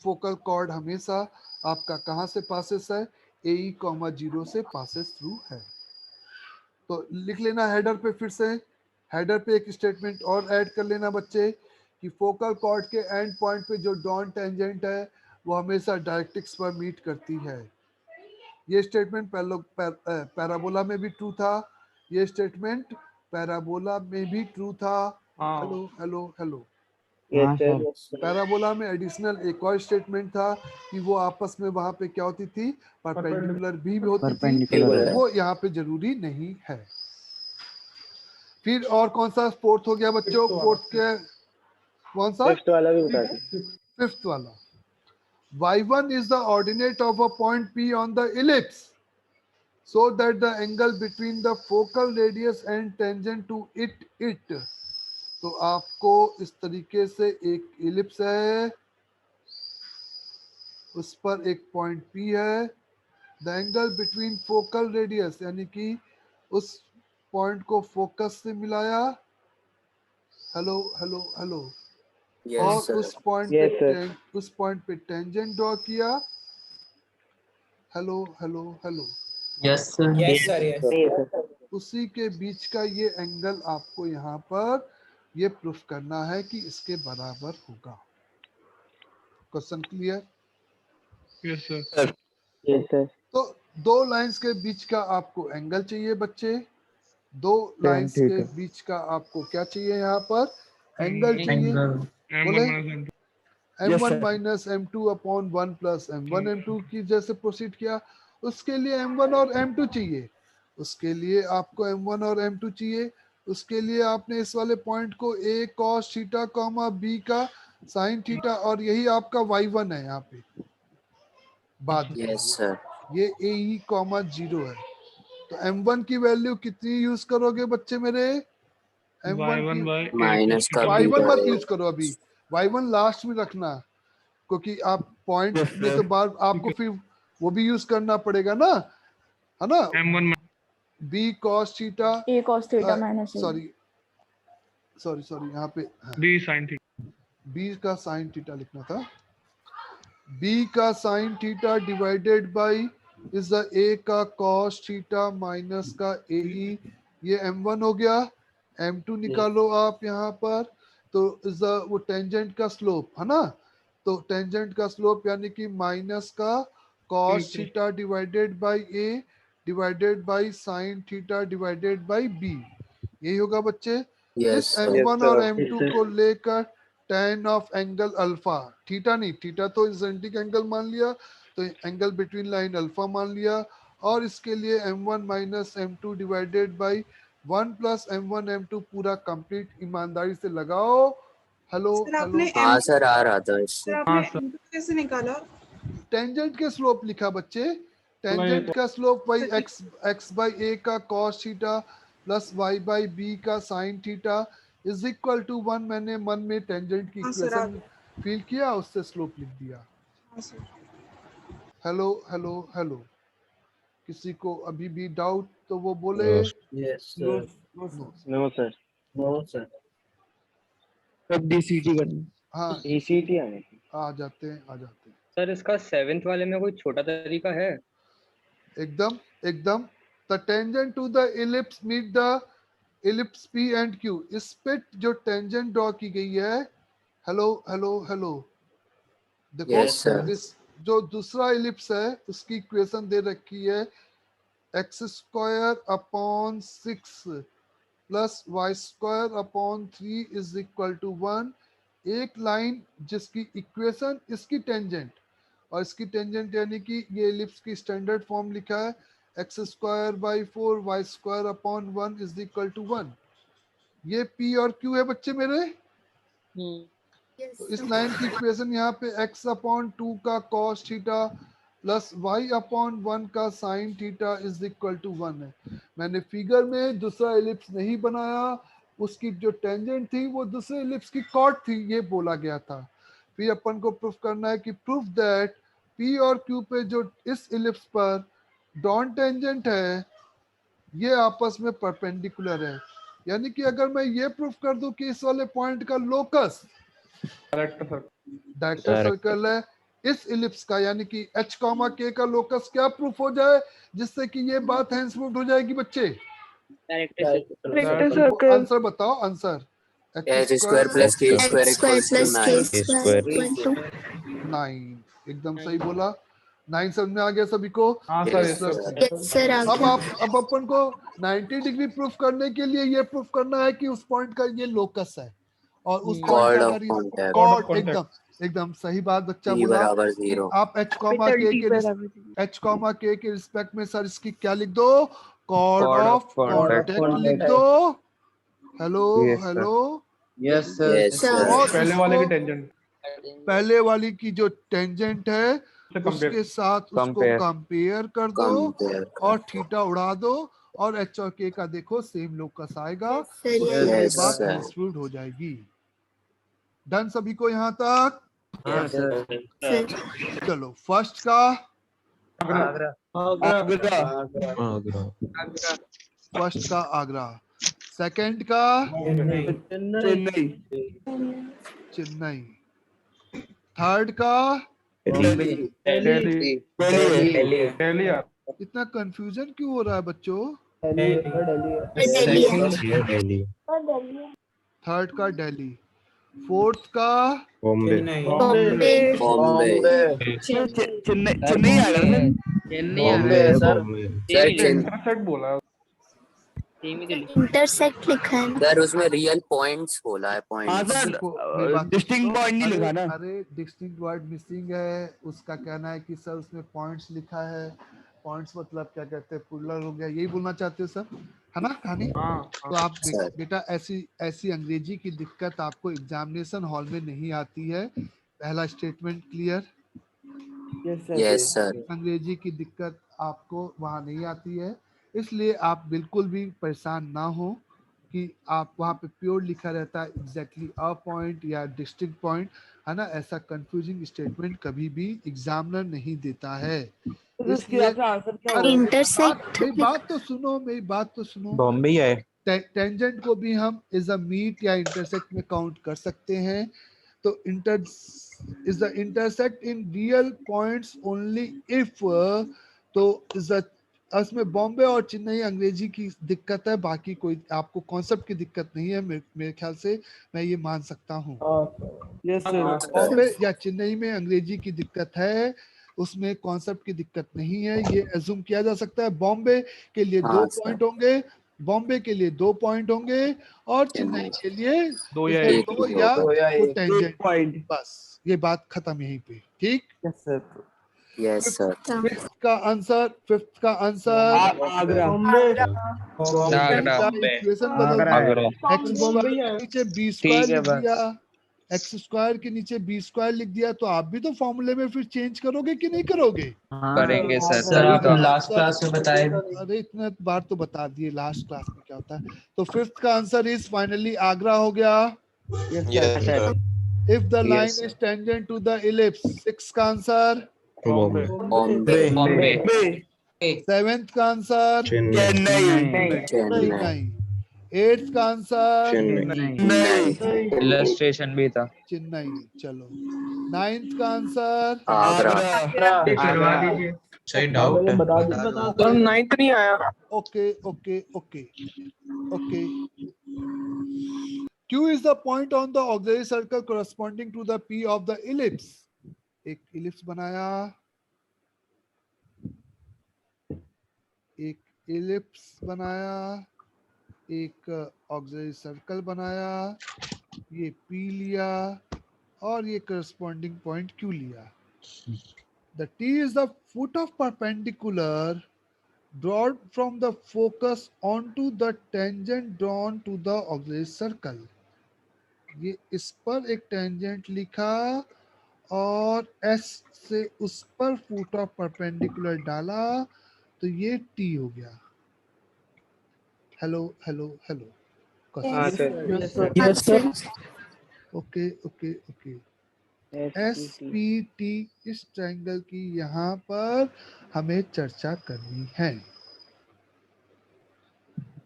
फोकल कॉर्ड हमेशा आपका कहाँ से पासेस है, a e, 0 से पासेस थ्रू है। तो लिख लेना हेडर पे, फिर से हेडर पे एक स्टेटमेंट और ऐड कर लेना बच्चे कि फोकल कॉर्ड के एंड पॉइंट पे जो ड्रॉन टेंजेंट है वो हमेशा डायरेक्ट्रिक्स पर मीट करती है। ये स्टेटमेंट पैराबोला में भी ट्रू था, ये स्टेटमेंट पैराबोला में भी ट्रू था। Hello hello hello. पैराबोला में एडिशनल एक और स्टेटमेंट था कि वो आपस में वहां पे क्या होती थी, परपेंडिकुलर भी होती थी, वो यहाँ पे जरूरी नहीं है। फिर और कौन सा फोर्थ हो गया बच्चों, फोर्थ के कौन सा, फिफ्थ वाला भी बता दो। फिफ्थ वाला, y1 is the ordinate of a point P on the ellipse so that the angle between the focal radius and tangent to it। तो आपको इस तरीके से एक इलिप्स है, उस पर एक पॉइंट P है, the angle between focal radius यानी कि उस पॉइंट को फोकस से मिलाया, हेलो हेलो हेलो, और उस पॉइंट पे टेंजेंट ड्रॉ किया, hello hello hello, yes sir. उसी के बीच का ये एंगल आपको यहाँ पर ये प्रूफ करना है कि इसके बराबर होगा। Question clear? Yes sir. Yes sir. तो दो लाइंस के बीच का आपको एंगल चाहिए बच्चे, दो लाइंस के बीच का आपको क्या चाहिए, यहाँ पर एंगल चाहिए। बोले m1 minus m2 upon 1 plus m1 m2 की जैसे प्रोसीड किया, उसके लिए m1 और m2 चाहिए, उसके लिए आपको m1 और m2 चाहिए, उसके लिए आपने इस वाले पॉइंट को a cos theta comma b का sin थीटा, और यही आपका y1 है यहाँ पे बाद में। Yes sir. ये a e कॉमा 0 है, तो m1 की वैल्यू कितनी यूज करोगे बच्चे मेरे, m1 माइनस का y1 मत यूज करो अभी, y1 लास्ट में रखना, क्योंकि आप पॉइंट में तो बार आपको फिर वो भी यूज करना पड़ेगा ना, है ना, m1 b cos theta, a cos theta minus sorry यहाँ पे b sin थीटा, b का sin थीटा लिखना था, b का sin theta divided by is the a का cos थीटा माइनस का a e, ये m1 हो गया, m2 निकालो आप यहाँ पर, तो इज द वो टेंजेंट का स्लोप है ना, तो टेंजेंट का स्लोप यानी कि माइनस का cos theta divided by a divided by sin theta divided by b, यही होगा बच्चे। इस m1 और m2 को लेकर tan of angle alpha, theta नहीं, थीटा तो इसेंट्रिक एंगल मान लिया, तो एंगल बिटवीन लाइन अल्फा मान लिया, और इसके लिए m1 minus m2 divided by 1 plus m1 m2 पूरा कंप्लीट ईमानदारी से लगाओ। हेलो हेलो, हाँ सर आ रहा था इससे। हाँ सर। कैसे निकाला? टेंजेंट के स्लोप लिखा बच्चे, टेंजेंट का स्लोप वही x बाई a का cos theta plus y by b का sin theta is equal to 1। मैंने मन में टेंजेंट की इक्वेशन फील किया, उससे स्लोप लिख दिया। हेलो हेलो हेलो, किसी को अभी भी डाउट तो वो बोले। यस नो नो सर अब डीसीटी करना। हाँ ईसीटी आने आ जाते हैं। सर इसका 7th वाले में कोई छोटा तरीका है? एकदम the tangent to the ellipse meet the ellipse P and Q। इस पे जो टेंजेंट ड्रॉ की गई है, हेलो हेलो हेलो, देखो Yes, sir. इस जो दूसरा इलिप्स है उसकी इक्वेशन दे रखी है x square upon 6 plus y square upon 3 is equal to 1। एक लाइन जिसकी इक्वेशन इसकी टेंजेंट और इसकी टेंजेंट यानी कि ये एलिप्स की स्टैंडर्ड फॉर्म लिखा है x square by 4 y square upon 1 is equal to 1। ये p और q है बच्चे मेरे। तो इस लाइन की इक्वेशन यहाँ पे x अपॉन 2 का cos theta plus y upon 1 का sin theta is equal to 1 है। मैंने फिगर में दूसरा एलिप्स नहीं बनाया, उसकी जो टेंजेंट थी वो दूसरे एलिप्स की कॉट थी, ये बोला गया था। फिर अपन को प्रूफ करना है कि प्रूफ दैट p और q पे जो इस एलिप्स पर डॉन टेंजेंट है ये आपस में परपेंडिकुलर है। यानी कि अगर मैं ये प्रूफ कर दूं कि इस वाले पॉइंट का लोकस डायरेक्टर सर्कल है इस इलिप्स का, यानी कि h k का लोकस क्या प्रूफ हो जाए जिससे कि ये बात हैंस प्रूफ हो जाएगी बच्चे? Director circle. आंसर बताओ, answer H square plus K square equals to 9. 9। एकदम सही बोला। 9 समझ में आ गया सभी को? हाँ सर यस सर आ गया। अब अपन को 90 डिग्री प्रूफ करने के लिए ये प्रूफ करना है कि उस पॉइंट का ये लोकस है और उस Chord पॉइंट of का contact. कॉर्ड। एकदम सही बात बच्चा P बोला। बराबर 0. आप h k के रिस्पेक्ट में सर इसकी क्या लिख दो? कॉर्ड ऑफ कांटेक्ट लिख दो। Hello hello, Yes, sir. और पहले वाले की इसको टेंजेंट पहले वाली की जो टेंजेंट है उसके साथ उसको कंपेयर कर दो और थीटा उड़ा दो और h और k का देखो सेम लोकस आएगा, उससे ये Yes, बात sir. एक्सक्लूड हो जाएगी। डन सभी को यहाँ तक? चलो फर्स्ट का आगरा, सेकंड का चेन्नई, थर्ड का दिल्ली। इतना कंफ्यूजन क्यों हो रहा है बच्चों? थर्ड का दिल्ली, फोर्थ का Bombay. चेन्नई आ गया Sir, इंटरसेक्ट बोला इंटरसेक्ट लिखा है ना। सर उसमें रियल पॉइंट्स बोला है हाँ पॉइंट्स। सर, डिस्टिंक्ट पॉइंट नहीं लिखा ना। अरे डिस्टिंक्ट वर्ड मिसिंग है, उसका कहना है कि सर उसमें पॉइंट्स लिखा है। पॉइंट्स मतलब क्या कहते हैं, पुलर हो गया, यही बोलना चाहते हो सर, है ना कहानी? तो आप बेटा ऐसी अंग्रेजी की दिक्कत आपको एग्जामिनेशन हॉल में नहीं आती है। पहला स्टेटमेंट क्लियर? Yes sir. अंग्रेजी की दिक्कत आपको वहाँ नहीं आती है, इसलिए आप बिल्कुल भी परेशान ना हो कि आप वहाँ पे प्योर लिखा रहता है एग्जैक्टली अ पॉइंट या डिस्ट्रिक्ट पॉइंट, है ना। ऐसा कंफ्यूजिंग स्टेटमेंट कभी भी एग्जामिनर नहीं देता है। इसलिए इंटरसेक्ट मेरी बात तो सुनो। बॉम्बे है। टेंजेंट को भी हम इज अ मीट या इंटरसेक्ट में काउंट कर सकते हैं। तो is the intersect in real points only if, तो इज द उसमें बॉम्बे और चेन्नई अंग्रेजी की दिक्कत है, बाकी कोई आपको कॉन्सेप्ट की दिक्कत नहीं है। मेरे ख्याल से मैं ये मान सकता हूँ। बॉम्बे या चेन्नई में अंग्रेजी की दिक्कत है, उसमें कॉन्सेप्ट की दिक्कत नहीं है। ये एज्यूम किया जा सकता है बॉम्बे के लिए 2 पॉइंट होंगे, बॉम्बे के लिए 2 पॉइंट होंगे और चेन्नई के लिए 2 या 1 टेंजेंट पॉइंट। बस ये बात खत्म यहीं पे, ठीक? Yes sir. फिफ्थ का आंसर आगरा। इक्वेशन बदल नीचे b² लिख दिया, एक्स स्क्वायर के नीचे बी स्क्वायर लिख दिया, तो आप भी तो फॉर्मूले में फिर चेंज करोगे कि नहीं करोगे? करेंगे सर, सर तभी आप तो लास्ट क्लास में बताए अरे इतने बार तो बता दिए लास्ट क्लास में क्या होता है। तो फिफ्थ का आंसर इज फाइनली आगरा हो गया। Yes, sir. If the line Yes, is tangent to the ellipse, six का आंसर, बॉम्बे बॉम्बे, सेवेंथ का आंसर, चेन्नई, नहीं, एट्थ का आंसर, इलस्ट्रेशन भी था। चेन्नई। चलो नाइन्थ का आंसर, आगरा, करवा दीजिए। सही डाउट है। तो 9th नहीं आया। Okay okay okay okay. Q is the point on the auxiliary circle corresponding to the P of the ellipse. एक इलिप्स बनाया, एक इलिप्स बनाया, एक ऑक्सिलरी सर्कल बनाया, ये P लिया और ये corresponding point Q लिया। The T is the foot of perpendicular drawn from the focus onto the tangent drawn to the auxiliary circle. ये इस पर एक टेंजेंट लिखा और S से उस पर फुट ऑफ परपेंडिकुलर डाला, तो ये T हो गया। Hello hello hello. Yes, sir. Okay okay okay. SPT इस ट्रायंगल की यहाँ पर हमें चर्चा करनी है।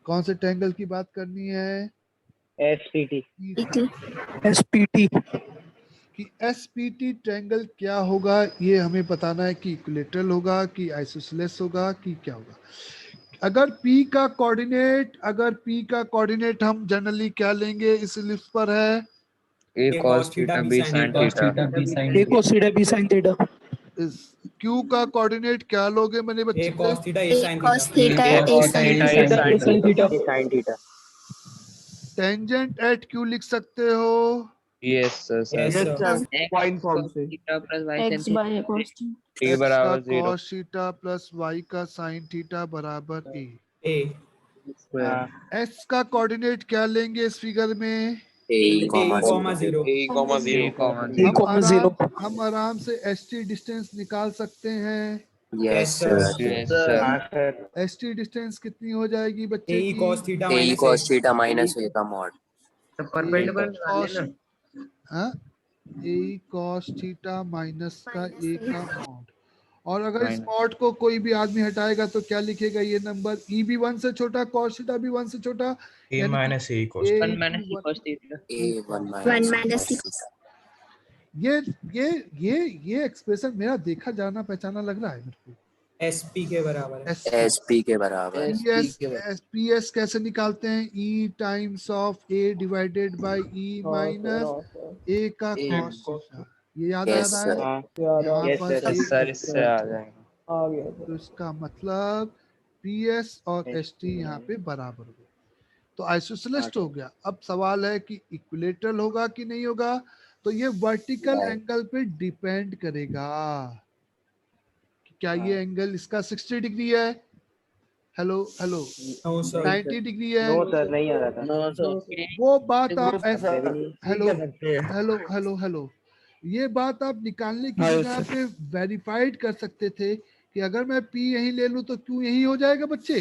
कौन से ट्रायंगल की बात करनी है? SPT। SPT. कि SPT ट्रायंगल क्या होगा, ये हमें बताना है कि इक्विलेटरल होगा कि आइसोसेलेस होगा कि क्या होगा। अगर P का कोऑर्डिनेट हम जनरली क्या लेंगे इस इलिप्स पर है? A cos theta B sin theta. A cos theta B sin theta. इस Q का कोऑर्डिनेट क्या लोगे मेरे बच्चे? A cos theta A A cos sin theta A sin theta. sin theta। Tangent at Q लिख सकते हो। Yes sir, sir। Point form से X by A cos theta। T X का बराबर 0। cos थीटा प्लस Y का sin theta बराबर A। S का coordinate क्या लेंगे इस फिगर में? हम आराम से ST डिस्टेंस निकाल सकते हैं। Yes sir. Yes sir। ST distance कितनी हो जाएगी बच्चे की? ए cos थीटा माइनस ए का मॉड। हाँ, A cos थीटा माइनस का A का मॉड। और अगर इस मॉड को कोई भी आदमी हटाएगा तो क्या लिखेगा ये नंबर? E भी 1 से छोटा, cos थीटा भी 1 से छोटा, a minus a cos A a 1 minus a cos। ये एक्सप्रेशन मेरा देखा जाना पहचाना लग रहा है मेरे को। SP के बराबर है। एसपी के बराबर। PS कैसे निकालते हैं? E times of A divided bye E minus A का cos थीटा। ये याद आ रहा है? यहाँ पर Yes sir, इससे आ जाएगा। तो इसका मतलब PS और ST यहाँ पे बराबर हो गए, तो आइसोसेलेस हो गया। अब सवाल है कि इक्विलेटरल होगा कि नहीं होगा, तो ये वर्टिकल एंगल पे डिपेंड करेगा। क्या ये एंगल इसका 60 डिग्री है? हेलो 90 डिग्री है? नो सर, नहीं आ रहा था। वो बात आप हेलो ये बात आप निकालने की जगह पे वेरीफाइड कर सकते थे कि अगर मैं P यहीं ले लूं तो Q यहीं हो जाएगा बच्चे।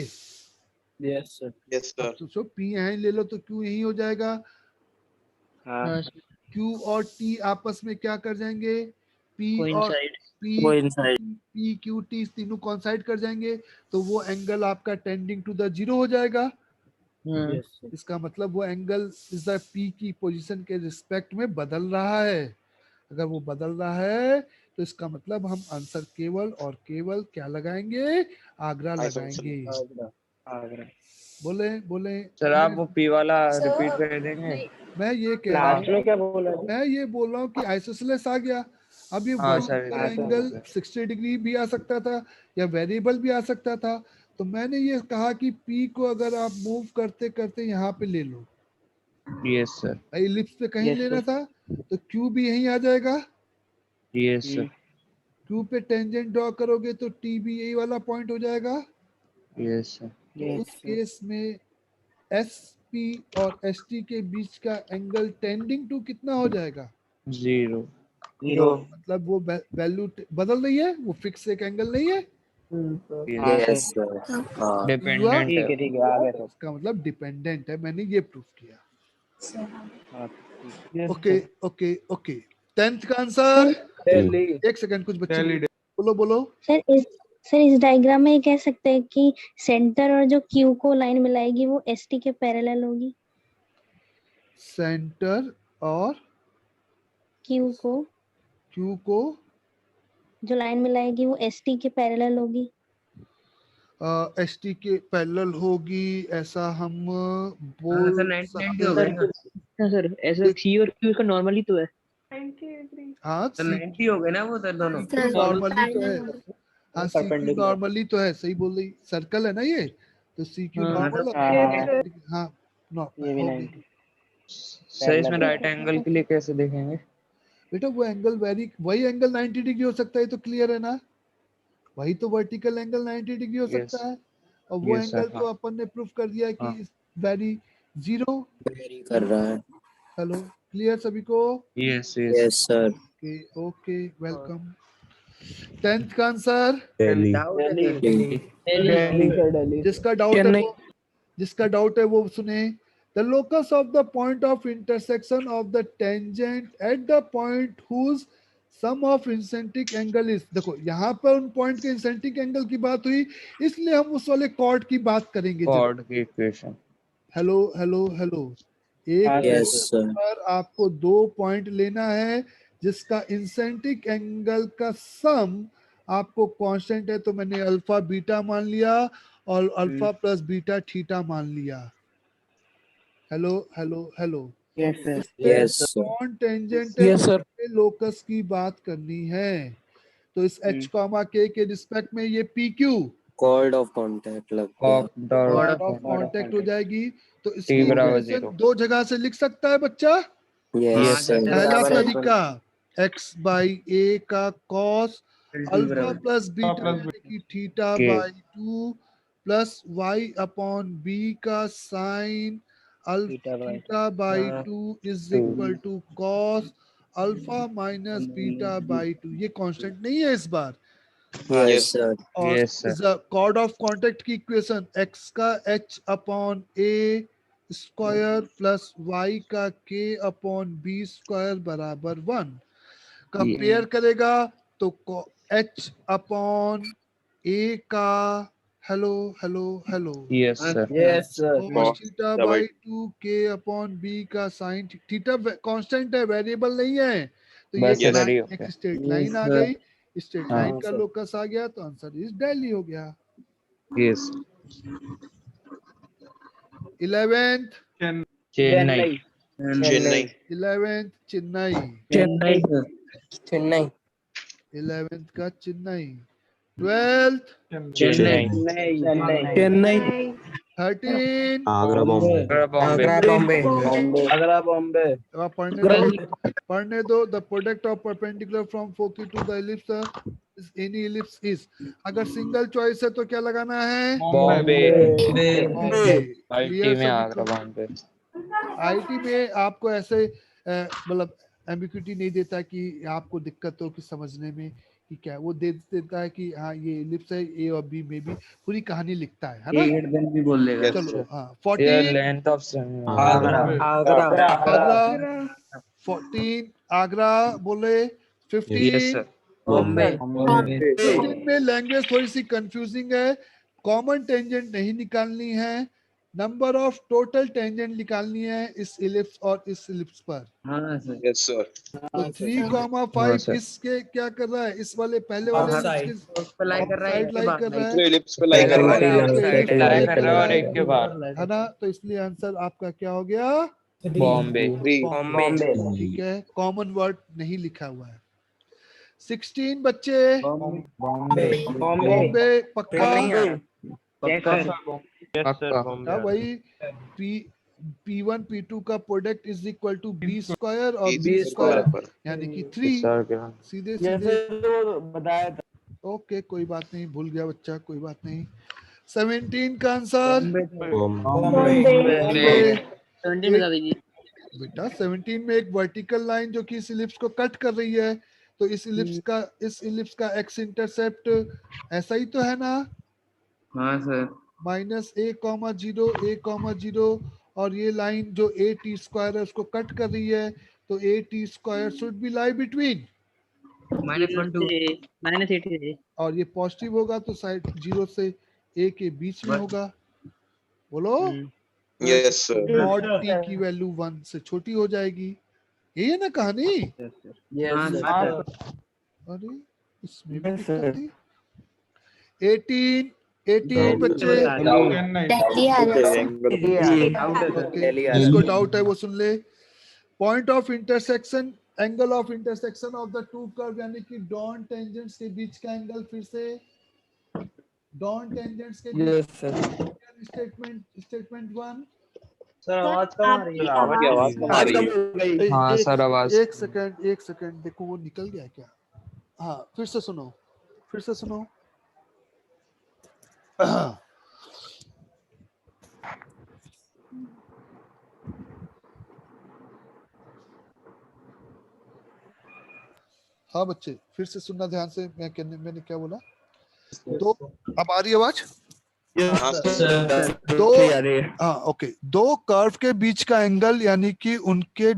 Yes sir. सोचो P यहीं ले लो तो Q यहीं हो जाएगा। Q और T आपस में क्या कर जाएंगे? P Q T तीनों कॉन्साइड कर जाएंगे, तो वो एंगल आपका टेंडिंग टू द जीरो हो जाएगा। इसका मतलब वो एंगल इस P की पोजीशन के रिस्पेक्ट में बदल रहा है। अगर वो बदल रहा है तो इसका मतलब हम आंसर केवल और केवल क्या लगाएंगे? आगरा लगाएंगे। बोले सर आप वो P वाला रिपीट कर देंगे? मैं ये कह रहा लास्ट में क्या बोला? मैं ये बोल रहा हूँ कि आइसोसेलेस आ गया। अब ये वर्टिकल एंगल 60 डिग्री भी आ सकता था या वेरिएबल भी आ सकता था, तो मैंने ये कहा कि P को अगर आप मूव करते करते यहाँ पे ले लो। Yes sir. इलिप्स पे कहीं लेना था तो Q भी यहीं आ जाएगा। Yes sir. Q पे टेंजेंट ड्रॉ करोगे तो T भी यही वाला पॉइंट हो जाएगा। Yes sir. उस केस में S पी और एस टी के बीच का एंगल टेंडिंग टू कितना हो जाएगा? 0 मतलब वो वैल्यू बदल रही है, वो फिक्स एक एंगल नहीं है। यस सर हाँ डिपेंडेंट ठीक है ठीक है आ गया इसका मतलब डिपेंडेंट है, मैंने ये प्रूफ किया। Yes, okay okay okay 10th का आंसर। दिल्ली एक सेकंड, कुछ बच्चे बोलो बोलो। सर इस डायग्राम में ये कह सकते हैं कि सेंटर और जो क्यू को लाइन मिलाएगी वो एसटी के पैरेलल होगी। सेंटर और क्यू को जो लाइन मिलाएगी वो एसटी के पैरेलल होगी। एस टी के पैरेलल होगी, ऐसा हम बोल सर सकते 90 हो हैं। गए ना सर, ऐसे सी और क्यू का नॉर्मली तो है हाँ सर, 90 हो गए ना वो सर दोनों। नॉर्मली तो है। हाँ सी क्यू नॉर्मली तो है, सही बोल रही, सर्कल है ना ये, तो सी क्यू नॉर्मल। हाँ ये भी होगी। 90 सर इसमें राइट एंगल के लिए कैसे देखेंगे? बेटा वो एंगल वही एंगल 90 डिग्री हो सकता है, तो क्लियर है ना, वही तो वर्टिकल एंगल 90 डिग्री हो सकता है, और वो Yes, sir, एंगल तो अपन ने प्रूफ कर दिया कि वेरी जीरो वेरी कर रहा है। हेलो क्लियर सभी को? Yes yes sir okay okay welcome. 10th का आंसर जिसका डाउट है वो सुने। The locus of the point of intersection of the tangent at the point whose sum of eccentric angle is. देखो यहाँ पर उन पॉइंट के इंसेंट्रिक एंगल की बात हुई, इसलिए हम उस वाले कॉर्ड की बात करेंगे। कॉर्ड की इक्वेशन। हेलो हेलो हेलो एक यस सर पर आपको 2 पॉइंट लेना है जिसका इंसेंट्रिक एंगल का सम आपको कांस्टेंट है, तो मैंने अल्फा बीटा मान लिया और अल्फा प्लस बीटा थीटा मान लिया। Hello hello hello yes sir कौन टेंजेंट है, लोकस की बात करनी है, तो इस h कॉमा k के रिस्पेक्ट में ये PQ कॉर्ड ऑफ कांटेक्ट लगता है। कॉर्ड ऑफ कांटेक्ट हो जाएगी। तो इसकी T बराबर इक्वेशन 0। 2 जगह से लिख सकता है बच्चा। यस सर पहला तरीका x बाई a का cos अल्फा प्लस बीटा यानी कि थीटा बाई 2 प्लस y अपॉन b का sine theta by 2 is equal to cos alpha minus beta by 2। ये कांस्टेंट नहीं है इस बार। यस सर और इस कॉर्ड ऑफ कांटेक्ट की इक्वेशन x का h upon a square plus y का k अपॉन b स्क्वायर बराबर 1। कंपेयर करेगा तो h अपॉन a का hello hello hello yes sir cos theta by 2 k upon b का साइन थीटा कांस्टेंट है, variable नहीं है, तो ये एक स्ट्रेट लाइन आ गई, स्ट्रेट लाइन का लोकस आ गया, तो आंसर इज दिल्ली हो गया। Yes 11th Chennai 11th Chennai 11th का चेन्नई। 12th चेन्नई 13 आगरा बॉम्बे पढ़ने दो। The product of perpendicular from foci to the ellipse any ellipse is. अगर सिंगल चॉइस है तो क्या लगाना है? बॉम्बे। क्लियर में आगरा बॉम्बे। आईटी में आपको ऐसे मतलब एम्बिग्यूटी नहीं देता कि आपको दिक्कत हो कि समझने में कि क्या, वो दे देता है कि हाँ ये इलिप्स है, ए और बी में भी पूरी कहानी लिखता है ना। भी बोल देगा। चलो हाँ 14 लेंथ ऑफ आगरा 14 आगरा बोले। 15 बॉम्बे 15 में लैंग्वेज थोड़ी सी कंफ्यूजिंग है, कॉमन टेंजेंट नहीं निकालनी है, नंबर ऑफ टोटल टेंजेंट निकालनी है इस इलिप्स और इस इलिप्स पर। यस सर तो 3,5 इसके क्या कर रहा है, इस वाले पहले वाले साइड लाई कर रहा है, लाई कर रहा है, इलिप्स पे लाई कर रहा है और एक के बाद है ना, तो इसलिए आंसर आपका क्या हो गया? बॉम्बे। ठीक है, कॉमन वर्ड नहीं लिखा हुआ है। 16 बच्चे बॉम्बे पक्का वही P1 P2 का product is equal to B square और B स्क्वायर यानी कि 3 सीधे सीधे बताया था। ओके कोई बात नहीं, भूल गया बच्चा, कोई बात नहीं। 17 का आंसर बॉम्बे। 17 बता दीजिए। बेटा 17 में एक वर्टिकल लाइन जो कि इस इलिप्स को कट कर रही है, तो इस इलिप्स का एक्स इंटरसेप्ट ऐसा ही तो है ना, हाँ सर। -a,0 और ये लाइन जो a t स्क्वायर है उसको कट कर रही है, तो a t square should be lie between, -8 और ये पॉजिटिव होगा तो साइड 0 से a के बीच में होगा। बोलो यस सर। मॉड t की वैल्यू 1 से छोटी हो जाएगी, यही है ना कहानी। अरे इसमें भी दिक्कत थी। 18 बच्चे दिल्ली आ रहा है ओके, जिसको डाउट है वो सुन ले। Point of intersection, angle of intersection of the two curve, यानी कि डॉन टेंजेंट्स के बीच का एंगल, फिर से डॉन टेंजेंट्स के बीच स्टेटमेंट 1। सर आवाज कम आ रही है। आपकी आवाज कम आ रही है। हाँ सर आवाज। एक सेकंड देखो वो निकल गया क्या। हाँ फिर से सुनो। हाँ बच्चे फिर से सुनना ध्यान से, मैंने क्या बोला। दो, अब आ रही आवाज। दो कर्व के बीच का एंगल, यानी कि उनके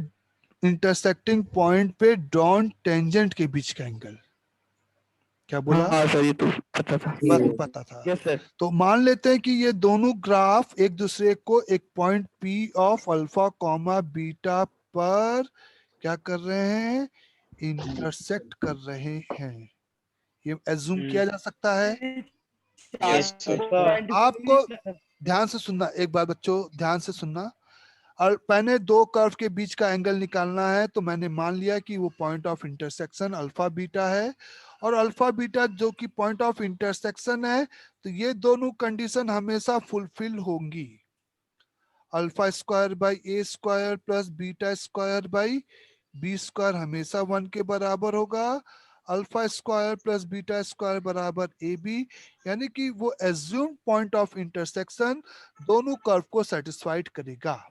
इंटरसेक्टिंग पॉइंट पे डॉन टेंजेंट के बीच का एंगल। क्या बोला? हाँ सर, ये तो पता था। पता था। Yes sir. तो मान लेते हैं कि ये दोनों ग्राफ एक दूसरे को एक point P of alpha comma beta पर क्या कर रहे हैं, इंटरसेक्ट कर रहे हैं। ये एज्यूम किया जा सकता है। आपको ध्यान से सुनना, एक बार बच्चों ध्यान से सुनना। और मैंने दो कर्व के बीच का एंगल निकालना है, तो मैंने मान लिया कि वो point of intersection alpha beta है, और अल्फा बीटा जो कि पॉइंट ऑफ इंटरसेक्शन है, तो ये दोनों कंडीशन हमेशा फुलफिल होंगी। Alpha square by a square plus beta square by b square हमेशा 1 के बराबर होगा। Alpha square plus beta square बराबर ए बी, यानी कि वो एज्यूम पॉइंट ऑफ इंटरसेक्शन दोनों कर्व को सेटिस्फाइड करेगा।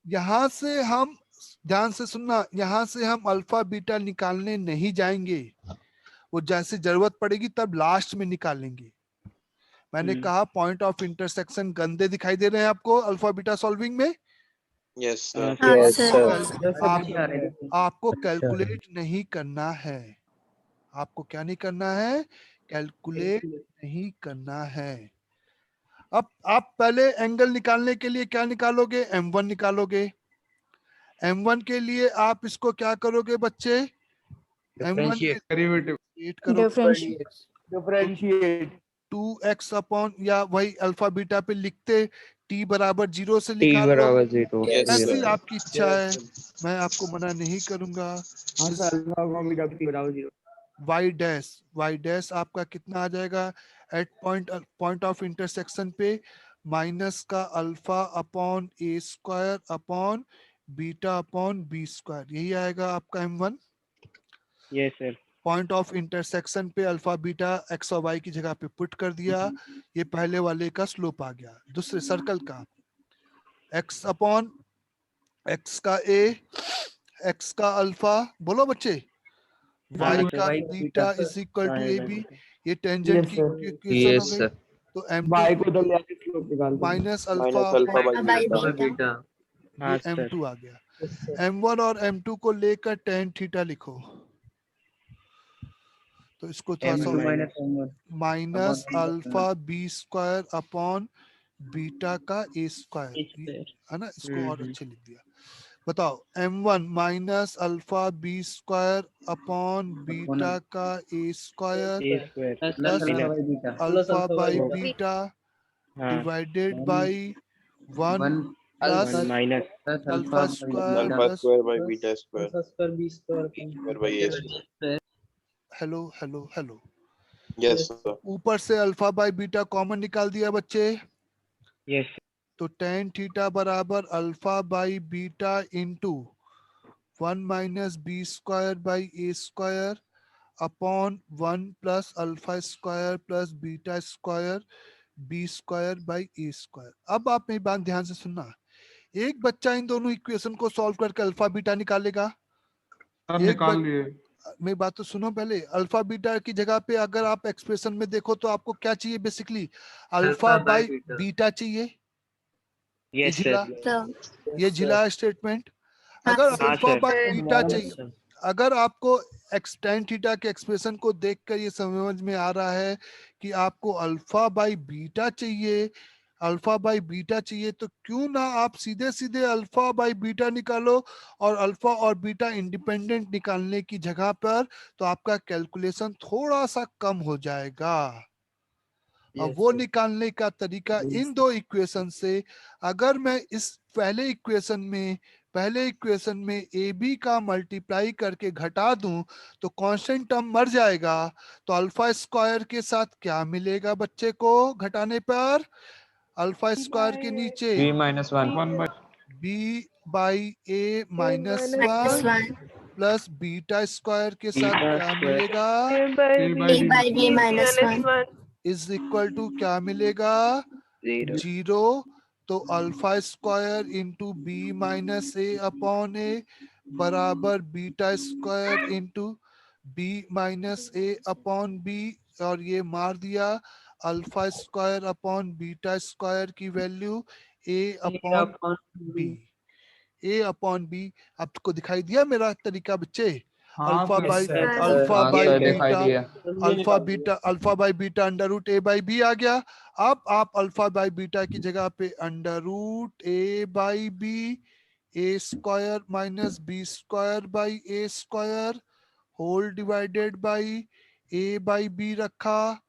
यहाँ से हम, ध्यान से सुनना, यहाँ से हम अल्फा बीटा निकालने नहीं जाएंगे, वो जैसे जरूरत पड़ेगी तब लास्ट में निकालेंगे। मैंने कहा पॉइंट ऑफ इंटरसेक्शन गंदे दिखाई दे रहे हैं आपको अल्फा बीटा सॉल्विंग में। Yes sir. आपको कैलकुलेट नहीं करना है। आपको क्या नहीं करना है? कैलकुलेट नहीं करना है। अब आप पहले एंगल निकालने के लिए क्या निकालोगे? M1 निकालोगे। M1 के लिए आप इसको क्या करोगे बच्चे? M1 डिफरेंशिएट 2x अपॉन, या वही अल्फा बीटा पे लिखते t बराबर 0 से T निकाल लो। बराबर 0। ऐसी आपकी इच्छा है, मैं आपको मना नहीं करूंगा। y डैश आपका कितना आ जाएगा एट पॉइंट ऑफ इंटरसेक्शन पे? माइनस का alpha upon a square upon beta upon b square, यही आएगा आपका M1। Yes sir. Point of intersection पे अल्फा बीटा एक्स और वाई की जगह पे पुट कर दिया, ये पहले वाले का स्लोप आ गया। दूसरे सर्कल का एक्स अपॉन एक्स का ए, एक्स का अल्फा, बोलो बच्चे, वाई का beta is equal to a b. ये टेंजेंट की इक्वेशन हो गई। तो M2 माइनस अल्फा बीटा। ये M2 आ गया। M1 और M2 को लेकर tan थीटा लिखो, तो इसको थोड़ा सा minus alpha b square upon beta का ए स्क्वायर, है ना, इसको और अच्छे लिख दिया। बताओ M1 minus alpha b square upon beta का a square plus alpha by beta divided by 1 plus minus alpha square alpha plus, square by beta square by a square. Hello hello hello, yes sir. ऊपर से alpha by beta common निकाल दिया बच्चे। Yes. तो tan theta बराबर alpha by beta into 1 minus b square by a square upon 1 plus alpha square plus beta square b square by a square. अब आप मेरी बात ध्यान से सुनना, एक बच्चा इन दोनों इक्वेशन को सॉल्व करके अल्फा बीटा निकालेगा। सर एक निकाल लिए। मेरी बात तो सुनो पहले, अल्फा बीटा की जगह पे अगर आप एक्सप्रेशन में देखो तो आपको क्या चाहिए बेसिकली, अल्फा बाई बीटा चाहिए। ये यस झिला, सर। ये झिला स्टेटमेंट। अगर हाँ अल्फा सर। बाई बीटा चाहिए, अगर आपको tan थीटा के एक्सप्रेशन को देखकर ये समझ में आ रहा है कि आपको अल्फा बाई बीटा चाहिए, अल्फा बाई बीटा चाहिए, तो क्यों ना आप सीधे सीधे अल्फा बाई बीटा निकालो और अल्फा और बीटा इंडिपेंडेंट निकालने की जगह पर तो आपका कैलकुलेशन थोड़ा सा कम हो जाएगा। और वो निकालने का तरीका इन दो इक्वेशन से, अगर मैं इस पहले इक्वेशन में ए बी का मल्टीप्लाई करके घटा दूं तो कांस्टेंट टर्म मर जाएगा। तो अल्फा स्क्वायर के साथ क्या मिलेगा बच्चे को घटाने पर, अल्फा स्क्वायर के नीचे b-1 b by a minus 1 plus beta square के साथ क्या मिलेगा, इज इक्वल टू क्या मिलेगा, 0। तो alpha square into b minus a upon a बराबर beta square into b minus a upon b, और ये मार दिया alpha square upon beta square की value a upon b, a upon b. आपको दिखाई दिया मेरा तरीका बच्चे, alpha by beta under root a by b आ गया। अब आप अल्फा बाई बीटा की जगह पे under root a by b a square minus b square by a square whole divided by a by b रखा,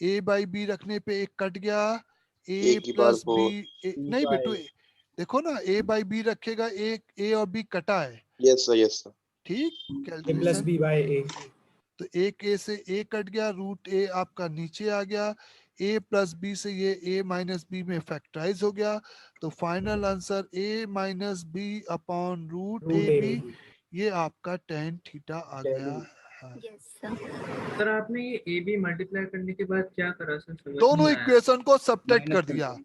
ए बाई बी रखने पे एक कट गया, ए प्लस बी, नहीं बेटू देखो ना, ए बाई बी रखेगा, एक ए और बी कटा है। Yes sir. ठीक, प्लस बी बाय ए, तो एक ए से ए कट गया, रूट ए आपका नीचे आ गया, ए प्लस बी से ये ए माइनस बी में फैक्टराइज हो गया। तो final answer a minus b upon root a b, ये आपका tan थीटा आ गया है। सर आपने ये ए बी मल्टीप्लाई करने के बाद क्या करा सर? दोनों इक्वेशन को सब्ट्रैक्ट कर दिया,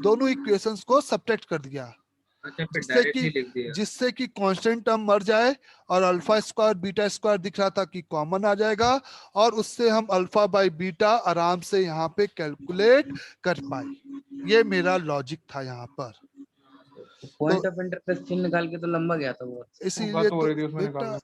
दोनों इक्वेशंस को सब्ट्रैक्ट कर दिया, जिससे कि कांस्टेंट टर्म मर जाए और अल्फा स्क्वायर बीटा स्क्वायर दिख रहा था कि कॉमन आ जाएगा, और उससे हम अल्फा बाई बीटा आराम से यहाँ पे कैलकुलेट कर पाए। ये मेरा लॉजिक था यहाँ पर। पॉइंट ऑफ इंटरफेरेंस चिन्ह निकाल के तो लंबा गया था वो, इसीलिए तो बेटा,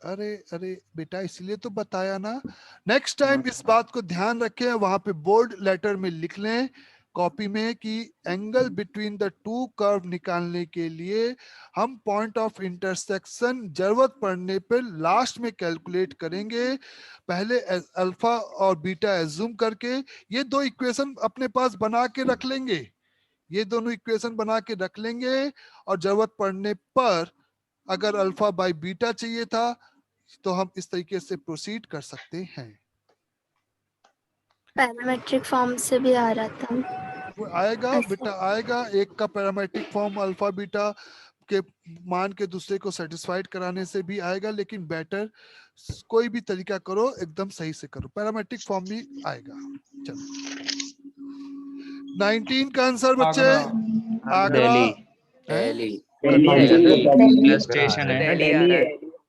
अरे बेटा इसीलिए तो बताया ना। नेक्स्ट टाइम इस बात को ध्यान रखें, वहां पे बोल्ड लेटर में लिख लें कॉपी में कि angle between the to curve निकालने के लिए हम पॉइंट ऑफ इंटरसेक्शन जरूरत पड़ने पर लास्ट में कैलकुलेट करेंगे। पहले अल्फा और बीटा एज्यूम करके ये दो इक्वेशन अपने पास बना के रख लेंगे, ये दोनों इक्वेशन बना के रख लेंगे, और जरूरत पड़ने पर अगर अल्फा बाई बीटा चाहिए था तो हम इस तरीके से प्रोसीड कर सकते हैं। पैरामेट्रिक फॉर्म से भी आ रहा था, वो आएगा बेटा, आएगा। एक का पैरामेट्रिक फॉर्म अल्फा बीटा के मान के दूसरे को सेटिस्फाइड कराने से भी आएगा, लेकिन बेटर कोई भी तरीका करो एकदम सही से करो, पैरामेट्रिक फॉर्म भी आएगा। चलो 19 का आंसर बच्चे, आगरा, स्टेशन है,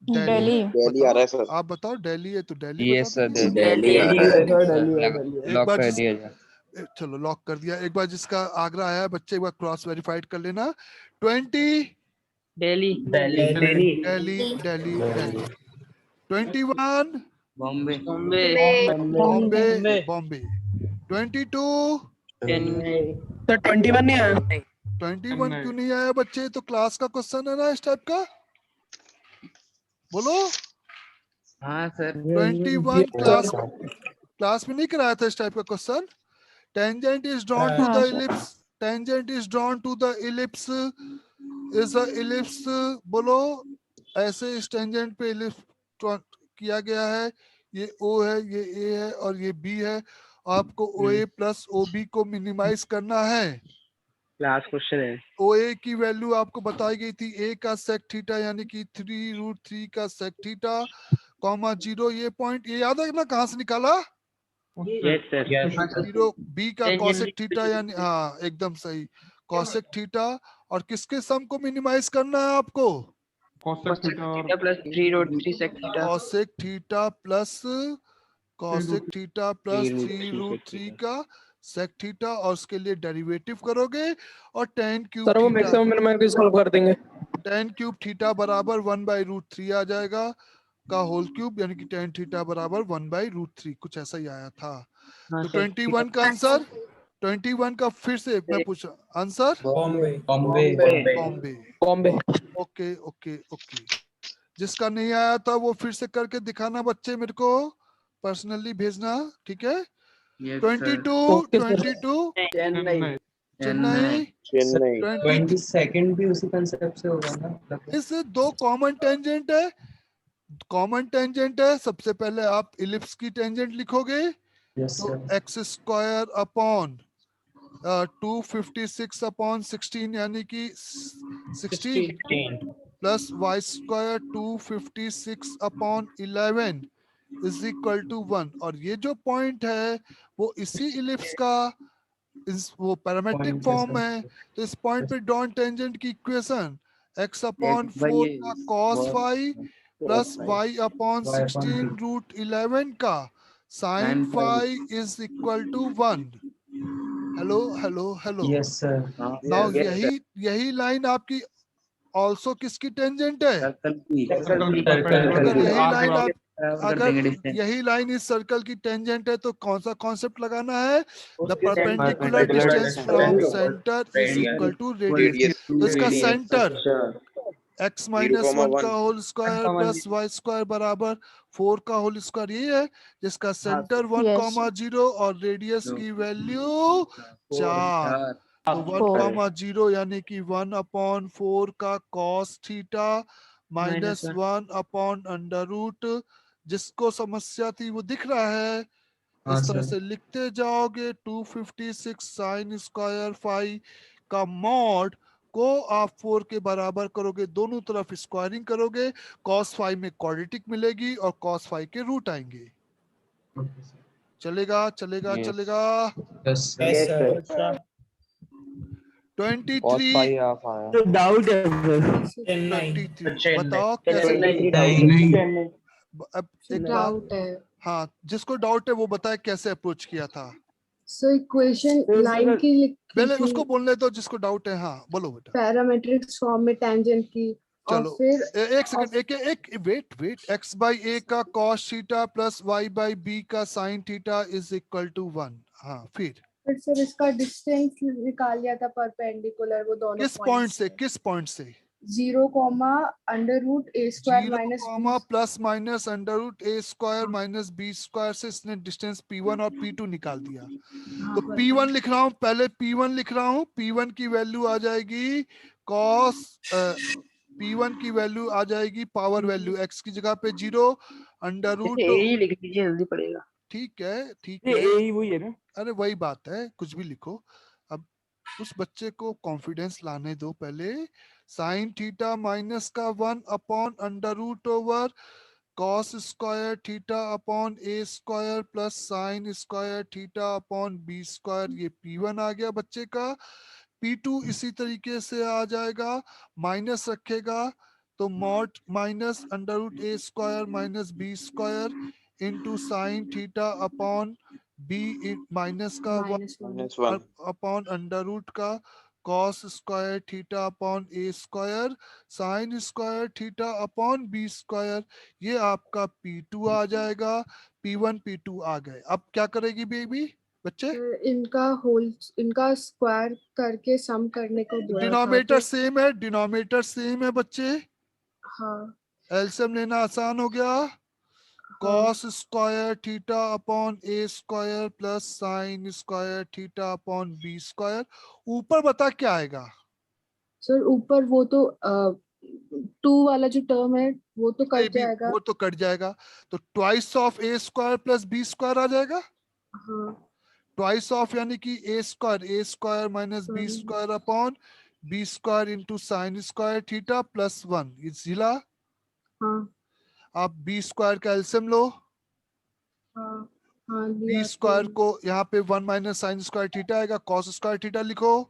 दिल्ली आ रहा है सर। आप बताओ दिल्ली है तो दिल्ली, यस सर, एक बार चलो लॉक कर दिया। एक बार जिसका आगरा आया बच्चे एक बार क्रॉस वेरीफाइड कर लेना। 20 दिल्ली, 21 बॉम्बे, 22 सर 21 नहीं आया। 21 क्यों नहीं आया बच्चे? तो क्लास का क्वेश्चन है ना इस टाइप का, बोलो। हाँ सर 21 क्लास में नहीं कराया था इस टाइप का question. Tangent is drawn to the ellipse, tangent is drawn to the ellipse, is a ellipse, बोलो। ऐसे इस टेंजेंट पे इलिप्स किया गया है, ये O है, ये A है और ये B है। आपको OA प्लस OB को मिनिमाइज करना है। क्लास क्वेश्चन है। OA की वैल्यू आपको बताई गई थी, A का सेक थीटा यानी कि 3√3 का सेक थीटा कॉमा 0 ये पॉइंट, ये याद है ना कहाँ से निकाला? Yes sir. 0 बी का कॉसेक थीटा यानी हाँ एकदम सही, कॉसेक थीटा। और किसके सम को मिनिमाइज करना है आपको? cosec theta और plus 3 root 3 sec theta cosec theta plus cosec theta plus 3 root 3 का सेक थीटा, और उसके लिए डेरिवेटिव करोगे और tan क्यूब सर वो थीटा, मैक्सिमम मिनिमम को सॉल्व कर देंगे। tan क्यूब थीटा बराबर 1/√3 आ जाएगा का होल क्यूब, यानी कि tan थीटा बराबर 1/√3, कुछ ऐसा ही आया था। तो 21 का आंसर, 21 का फिर से मैं पूछा answer Bombay. Bombay. Okay okay okay, जिसका नहीं आया था वो फिर से करके दिखाना बच्चे, मेरे को पर्सनली भेजना, ठीक है? 22 चेन्नई चेन्नई, चेन्नई 20 भी उसी कंसेप्ट से होगा ना? इस दो कॉमन टेंजेंट है, कॉमन टेंजेंट है। सबसे पहले आप इलिप्स की टेंजेंट लिखोगे, तो एक्स स्क्वायर अपॉन 256 अपॉन 16 यानी कि 16 plus y square 256 upon 11 is equal to 1। और ये जो पॉइंट है वो इसी इलिप्स का वो पैरामेट्रिक फॉर्म है। तो इस पॉइंट पे डॉन टेंजेंट की इक्वेशन x अपॉन 4 का cos phi plus y upon 16 root 11 का sin phi is equal to 1। Hello hello hello. Yes sir. Now यही लाइन आपकी ऑल्सो किसकी टेंजेंट है? अगर यही लाइन इस सर्कल की टेंजेंट है तो कौन सा कॉन्सेप्ट लगाना है? The perpendicular distance from centre is equal to radius. Radius तो इसका सेंटर x माइनस 1 का 0,1 whole square plus y square बराबर 4 का होल स्क्वायर, ये है जिसका सेंटर 1 Yes. कॉमा 0 और रेडियस की वैल्यू 4। तो 1 कॉमा 0 यानी कि 1 अपॉन 4 का cos theta minus 1 upon under root. जिसको समस्या थी वो दिख रहा है, इस तरह से लिखते जाओगे। 256 साइन स्क्वायर फाई का मॉड को आप 4 के बराबर करोगे, दोनों तरफ स्क्वायरिंग करोगे, cos फाई में क्वाड्रेटिक मिलेगी और cos फाई के रूट आएंगे। चलेगा चलेगा Yes. चलेगा। Yes sir. 23 तो डाउट है सर। चेन्नई 23 बताओ कैसे? अब एक बात, डाउट है। हाँ जिसको डाउट है वो बताए कैसे अप्रोच किया था। सो इक्वेशन लाइन की लिखी पहले थी उसको बोलने दो जिसको डाउट है। हाँ बोलो बेटा। पैरामेट्रिक फॉर्म में टेंजेंट की, और चलो फिर एक सेकंड, एक वेट x बाई a का cos theta plus y by b का sin theta is equal to 1। हाँ फिर सर इसका डिस्टेंस निकाल लिया था परपेंडिकुलर, वो दोनों किस पॉइंट से, किस पॉइंट से? 0 comma under root a square 0 minus comma plus minus under root a square minus b square से इसने डिस्टेंस p1 और p2 निकाल दिया। तो p1 लिख रहा हूँ, पहले p1 लिख रहा हूँ। p1 की वैल्यू आ जाएगी cos p1 की वैल्यू आ जाएगी पावर वैल्यू x की जगह पे 0 अंडर रूट। यही लिख दीजिए, जल्दी पड़ेगा। ठीक है ठीक ये है, यही वही है ना? अरे वही बात है, कुछ भी लिखो। अब उस बच्चे को कॉन्फिडेंस लाने दो पहले। साइन थीटा माइनस का 1 upon under root over cos square theta upon a square plus sine square theta upon b square, ये p1 आ गया बच्चे का। p2 इसी तरीके से आ जाएगा, माइनस रखेगा तो mod minus under root a square minus b square into sine theta upon b minus का 1 अपॉन अंडर रूट का cos square theta upon a square sine square theta upon b square. ये आपका p2 आ जाएगा। p1 p2 आ गए। अब क्या करेगी baby बच्चे? इनका स्क्वायर करके सम करने को बोला था। डिनोमिनेटर सेम है, डिनोमिनेटर सेम है बच्चे। हाँ एलसीएम लेना आसान हो गया। cos square theta upon a square plus sine square theta upon b square. ऊपर बता क्या आएगा? सर ऊपर वो तो 2 वाला जो टर्म है वो तो कट जाएगा। वो तो कट जाएगा, तो twice of a square plus b square आ जाएगा। हाँ ट्वाइस ऑफ यानी कि a square minus b square upon b square into sine square theta plus 1, ये जिला। हाँ आप बी स्क्वायर का एलसीएम लो। हाँ हाँ बी लिया स्क्वायर तो। को यहाँ पे 1 माइनस साइन स्क्वायर थीटा आएगा, कॉस स्क्वायर थीटा लिखो।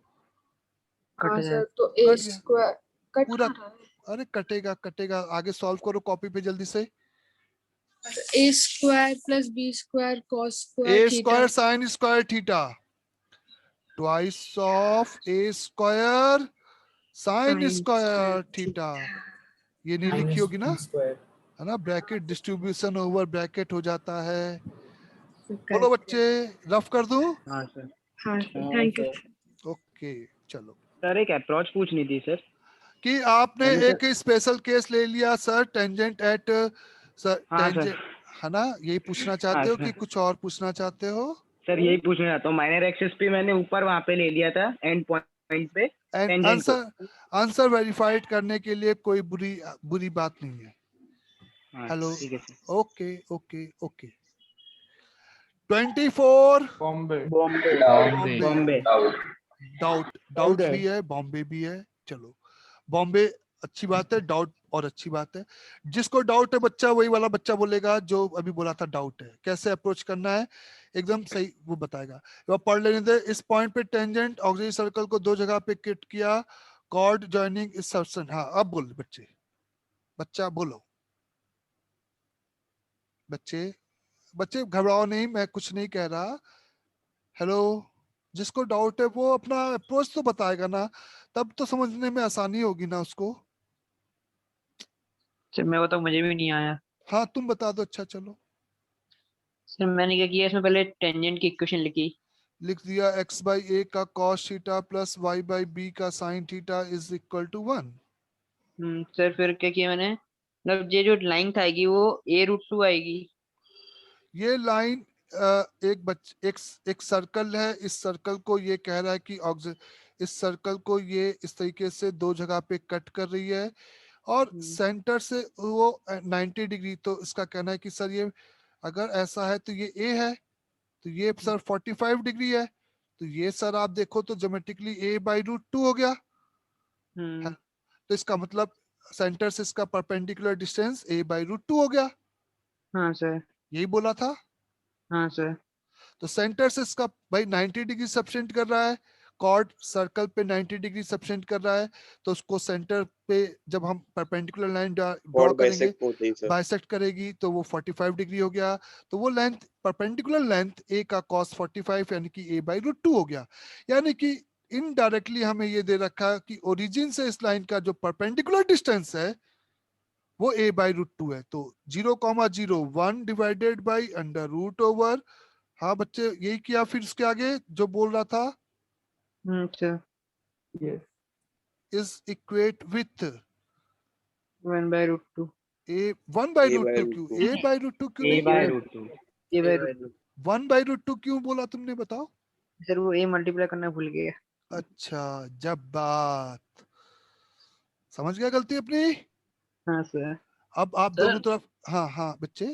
हाँ सर तो कट ए गया स्क्वायर कट पूरा। कर रहा है। अरे कटेगा कटेगा, आगे सॉल्व करो कॉपी पे जल्दी से। A square plus b square cos a square theta square sine square theta twice of a square sine square theta. ये नहीं लिखी होगी ना, है ना, ब्रैकेट डिस्ट्रीब्यूशन ओवर ब्रैकेट हो जाता है। बोलो बच्चे, रफ कर दूं? हाँ सर। हाँ सर थैंक यू। ओके चलो। सर एक अप्रोच पूछनी थी सर। कि आपने मैंने एक स्पेशल केस ले लिया सर, टेंजेंट एट सर, हाँ टेंजेंट, सर। है ना, यही पूछना हाँ चाहते हो सर। कि कुछ और पूछना चाहते हो? सर यही पूछना चाहता हूँ, माइनर एक्सेस पे मैंने ऊपर वहाँ पे ले लिया था एंड पॉइंट पे एंड टेंजेंट को। आंसर वेरीफाइड करने के लिए कोई बुरी बात नहीं है। हाँ हेलो, ठीक है sir. Okay okay okay. 24 Bombay Bombay Bombay. Bombay. Doubt भी है, बॉम्बे भी है। चलो बॉम्बे अच्छी बात है, डाउट और अच्छी बात है। जिसको डाउट है बच्चा, वही वाला बच्चा बोलेगा जो अभी बोला था डाउट है। कैसे अप्रोच करना है एकदम सही वो बताएगा। तो पढ़ लेने दे। इस पॉइंट पे टेंजेंट ऑक्सिलरी सर्कल को दो जगह पे किट किया, कॉर्ड जॉइनिंग इस सबसेंट। हाँ अब बोल बच्चे, बच्चा बोलो। बच्चे बच्चे घबराओ नहीं, मैं कुछ नहीं कह रहा। हेलो, जिसको डाउट है वो अपना अप्रोच तो बताएगा ना, तब तो समझने में आसानी होगी ना उसको। सर मैं बताऊँ, मुझे भी नहीं आया। हाँ तुम बता दो। अच्छा चलो सर मैंने क्या किया, इसमें पहले टेंजेंट की इक्वेशन लिखी। लिख दिया, x बाई ए का cos theta plus y by b का sine theta is equal to 1। Sir फिर क्या किया मैंने, मतलब ये जो लाइन आएगी वो a√2 आएगी। ये लाइन एक सर्कल है। इस सर्कल को ये कह रहा है कि इस सर्कल को ये इस तरीके से दो जगह पे कट कर रही है और सेंटर से वो 90 डिग्री। तो इसका कहना है कि सर ये अगर ऐसा है तो ये a है, तो ये सर 45 डिग्री है। तो ये सर आप देखो तो ज्योमेट्रिकली a/√2 हो गया है। तो इसका मतलब सेंटर से इसका परपेंडिकुलर डिस्टेंस a/√2 हो गया। हाँ सर। यही बोला था। हाँ सर। तो सेंटर से इसका भाई 90 डिग्री सबसेंट कर रहा है, कॉर्ड सर्कल पे 90 डिग्री सबसेंट कर रहा है। तो उसको सेंटर पे जब हम परपेंडिकुलर लाइन ड्रॉ करेंगे, बाइसेक्ट करेगी, तो वो 45 डिग्री हो गया। तो वो लेंथ, परपेंडिकुलर लेंथ a का cos 45 यानी कि a/√2 हो गया। यानी कि इनडायरेक्टली हमें ये दे रखा है कि ओरिजिन से इस लाइन का जो परपेंडिकुलर डिस्टेंस है वो a/√2 है। तो 0,0 1 डिवाइडेड बाई √। हाँ बच्चे यही किया। फिर उसके आगे जो बोल रहा था, इज इक्वेट विथ 1/√2। a1/√2 क्यों? a/√2 क्यों नहीं? a/√2 1/√2 क्यों बोला तुमने, बताओ? सर वो a मल्टीप्लाई करना भूल गया। अच्छा, जब बात समझ गया गलती अपनी। हाँ सर। अब आप दोनों तरफ। हाँ हाँ बच्चे,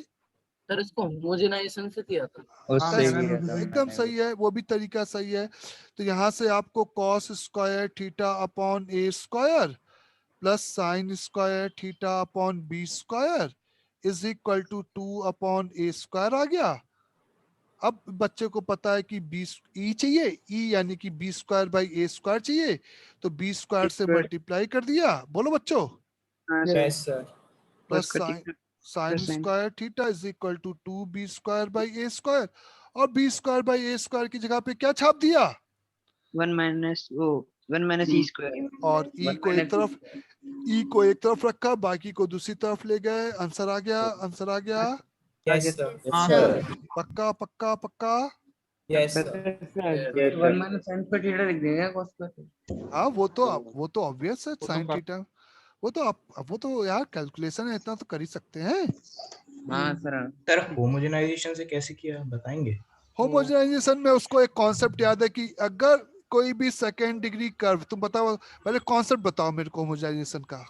सर इसको होमोजेनाइजेशन से किया था। एकदम सही है, वो भी तरीका सही है। तो यहाँ से आपको cos square theta upon a square plus sine square theta upon b square is equal to 2 upon a square आ गया। अब बच्चे को पता है कि b e चाहिए, e यानी कि b square by a square चाहिए, तो b स्क्वायर से मल्टीप्लाई कर दिया। बोलो बच्चों। Yes sir. Plus sine square theta is equal to 2b square by a square, और b square by a square की जगह पे क्या छाप दिया? 1 माइनस e स्क्वायर। और e को एक तरफ रखा, बाकी को दूसरी तरफ ले गए। आंसर आ गया, आंसर आ गया। Yes sir. पक्का पक्का पक्का। Yes sir. 1 माइनस साइन पर थीटा लिख देंगे cos पर। हाँ वो तो ऑब्वियस है, साइन थीटा। वो तो यार कैलकुलेशन है, इतना तो कर ही सकते हैं। हाँ सर। सर होमोजेनाइजेशन से कैसे किया बताएंगे? होमोजेनाइजेशन में उसको एक कॉन्सेप्ट याद है कि अगर कोई भी सेकेंड डिग्री कर्व, तुम बताओ पहले कॉन्सेप्ट बताओ मेरे को होमोजेनाइजेशन का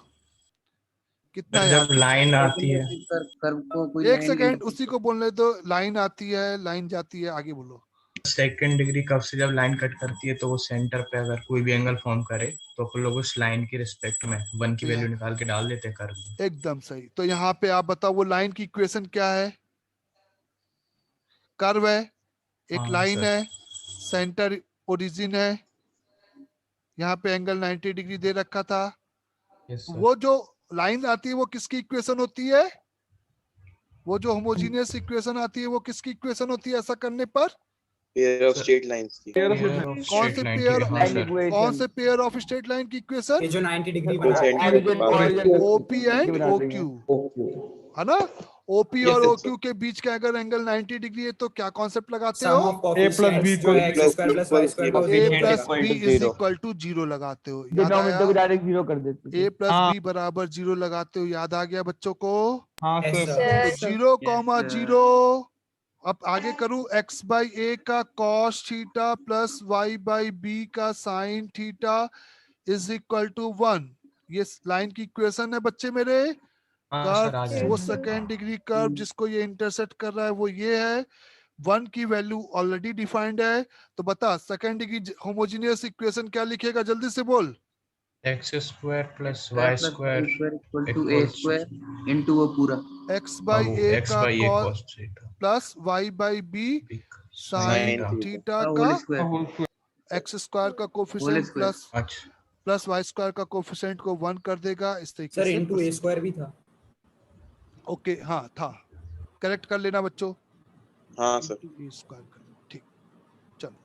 कितना याद जब लाइन आती है, कर्व को कोई एक सेकेंड उसी को बोलने दो। लाइन आती है, लाइन जाती है, आगे बोलो। सेकंड डिग्री कर्व से जब लाइन कट करती है तो वो सेंटर पे अगर कोई भी एंगल फॉर्म करे तो अपन लोग उस लाइन की रिस्पेक्ट में 1 की वैल्यू निकाल के डाल देते हैं कर्व में। एकदम सही। तो यहाँ पे आप बताओ वो लाइन की इक्वेशन क्या है? कर्व है, एक हाँ, लाइन सर। है, सेंटर ओरिजिन है, यहाँ पे एंगल 90 डिग्री दे रखा था। Yes sir. वो जो लाइन आती है वो किसकी इक्वेशन होती है? वो जो होमोजीनियस इक्वेशन आती है वो किसकी इक्वेशन होती है ऐसा करने पर? पेयर ऑफ स्ट्रेट लाइंस की। कौन से पेयर, कौन से पेयर ऑफ स्ट्रेट लाइन की इक्वेशन? जो 90 डिग्री ओपी एंड ओक्यू, है ना? ओपी और ओक्यू के बीच का अगर एंगल 90 डिग्री है तो क्या कॉन्सेप्ट लगाते हो? A plus B को a plus b is equal to 0 लगाते हो। याद आया? डिनोमिनेटर को डायरेक्ट 0 कर देते हैं। a प्लस बी बराबर 0 लगाते हो। याद आ गया बच्चों को? हाँ सर। 0, 0। अब आगे करूं, x बाई ए का cos theta plus y by b का sine theta is equal to 1। ये लाइन की इक्वेशन है बच्चे मेरे। कर्व, वो सेकेंड डिग्री कर्व जिसको ये इंटरसेक्ट कर रहा है वो ये है। 1 की वैल्यू ऑलरेडी डिफाइंड है। तो बता सेकेंड डिग्री होमोजेनियस इक्वेशन क्या लिखेगा? जल्दी से बोल। x square plus y square equal to a square into वो पूरा x बाई ए का cos cos plus y by b sine theta का x स्क्वायर का कोफिशिएंट प्लस y स्क्वायर का कोफिशिएंट को 1 कर देगा। इस तरीके से सर इनटू a स्क्वायर भी था। ओके, हाँ था, करेक्ट कर लेना बच्चों। हाँ सर। a स्क्वायर कर लो, ठीक। चलो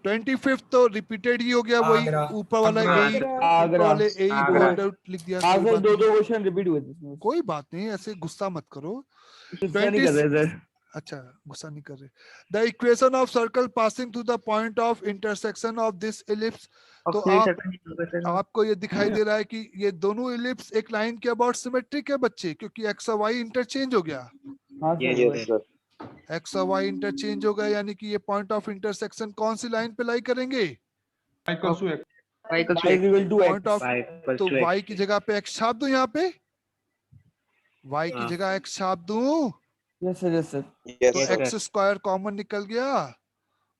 25th तो रिपीटेड ही हो गया, वही ऊपर वाला यही वाले लिख दिया। दो क्वेश्चन रिपीट हुए थे। कोई बात नहीं, ऐसे गुस्सा मत करो। अच्छा, गुस्सा नहीं कर रहे। The equation of circle passing through the point of intersection of this ellipse. तो आपको ये दिखाई दे रहा है कि ये दोनों एलिप्स एक लाइन के अबाउट सिमेट्रिक है बच्चे, क्योंकि एक्स और वाई इंटरचेंज हो गया। एक्स और वाई इंटरचेंज हो गया, यानी कि ये पॉइंट ऑफ इंटरसेक्शन कौन सी लाइन पे लाई करेंगे? पॉइंट ऑफ, तो वाई की जगह पे एक्स छाप दूं, यहाँ पे वाई की जगह एक्स छाप दूं। Yes sir, yes sir. तो एक्स स्क्वायर कॉमन निकल गया,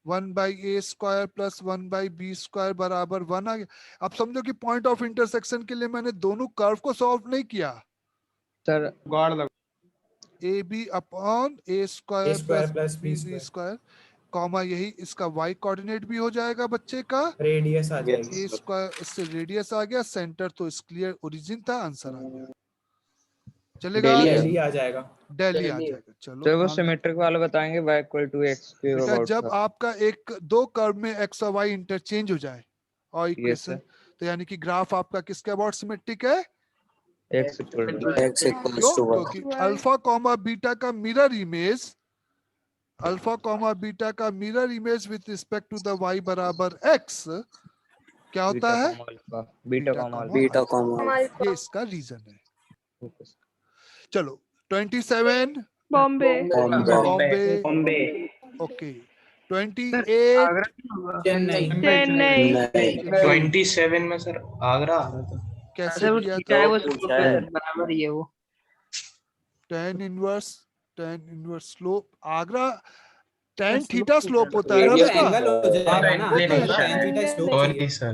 1 by a square plus 1 by b square बराबर 1 आ गया। अब समझो कि पॉइंट ऑफ इंटरसेक्शन के लिए मैंने दोनों कर्व को सॉल्व नहीं किया sir. A b upon a square plus b square, comma यही इसका y कोऑर्डिनेट भी हो जाएगा बच्चे का, रेडियस आ जाएगी। ए स्क्वायर, इससे रेडियस आ गया, सेंटर तो इस क्लियर ओरिजिन था, आंसर आ गया। चलेगा? डेली आ जाएगा। डेली आ जाएगा। चलो तो वो सिमेट्रिक वाला बताएंगे y इक्वल टू x के अबाउट। जब आपका एक दो कर्व में x और y इंटरचेंज हो जाए और इक्वेशन, तो यानी कि ग्राफ आपका किसके अबाउट सिमेट्रिक है? x इक्वल टू क्योंकि अल्फा कॉमा बीटा का mirror image, alpha comma beta का mirror image with respect to the y बराबर x क्या होता है? Beta comma. ये इसका रीजन है। चलो 27 बॉम्बे। ओके 28 चेन्नई। 27 में सर आगरा आ रहा था। कैसे किया था? बराबर ही है वो। tan inverse slope Agra, tan theta slope होता है ना?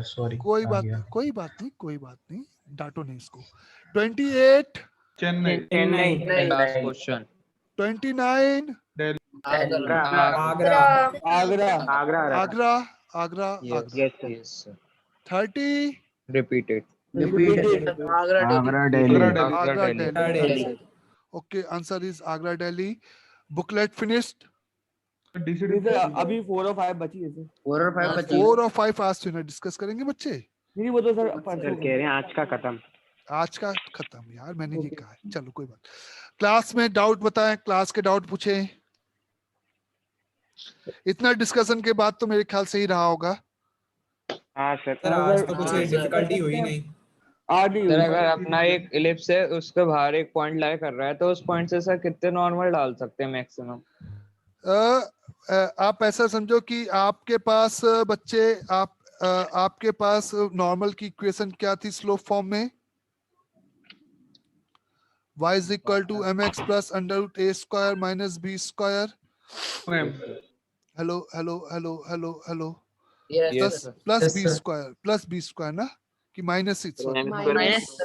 सॉरी कोई बात नहीं, डांटो नहीं इसको। 28 Chennai. 29 Agra. 30 repeated Agra Delhi. Okay, answer is Agra Delhi. Booklet finished. अभी 4 और 5 बची है सर। 4 और 5 आज सुना डिस्कस करेंगे बच्चे। नहीं वो तो सर कह रहे हैं आज का खत्म। आज का खत्म यार, मैंने ये कहा है। चलो कोई बात। क्लास में डाउट बताएं, क्लास के डाउट पूछे। इतना डिस्कशन के बाद तो मेरे ख्याल से ही रहा होगा। हाँ सर, आज तो कुछ डिफिकल्टी हुई नहीं। सर अगर अपना एक इलिप्स है उसके बाहर एक पॉइंट लाई कर रहा है तो उस पॉइंट से सर कितने नॉर्मल डाल सकते हैं मैक्सिमम? आप ऐसा समझो कि आपके पास बच्चे आपके पास नॉर्मल की इक्वेशन क्या थी स्लोप फॉर्म में? y is equal to mx plus under root a square minus b square। Hello hello hello hello hello Yes, sir. Plus b square ना कि minus c sorry minus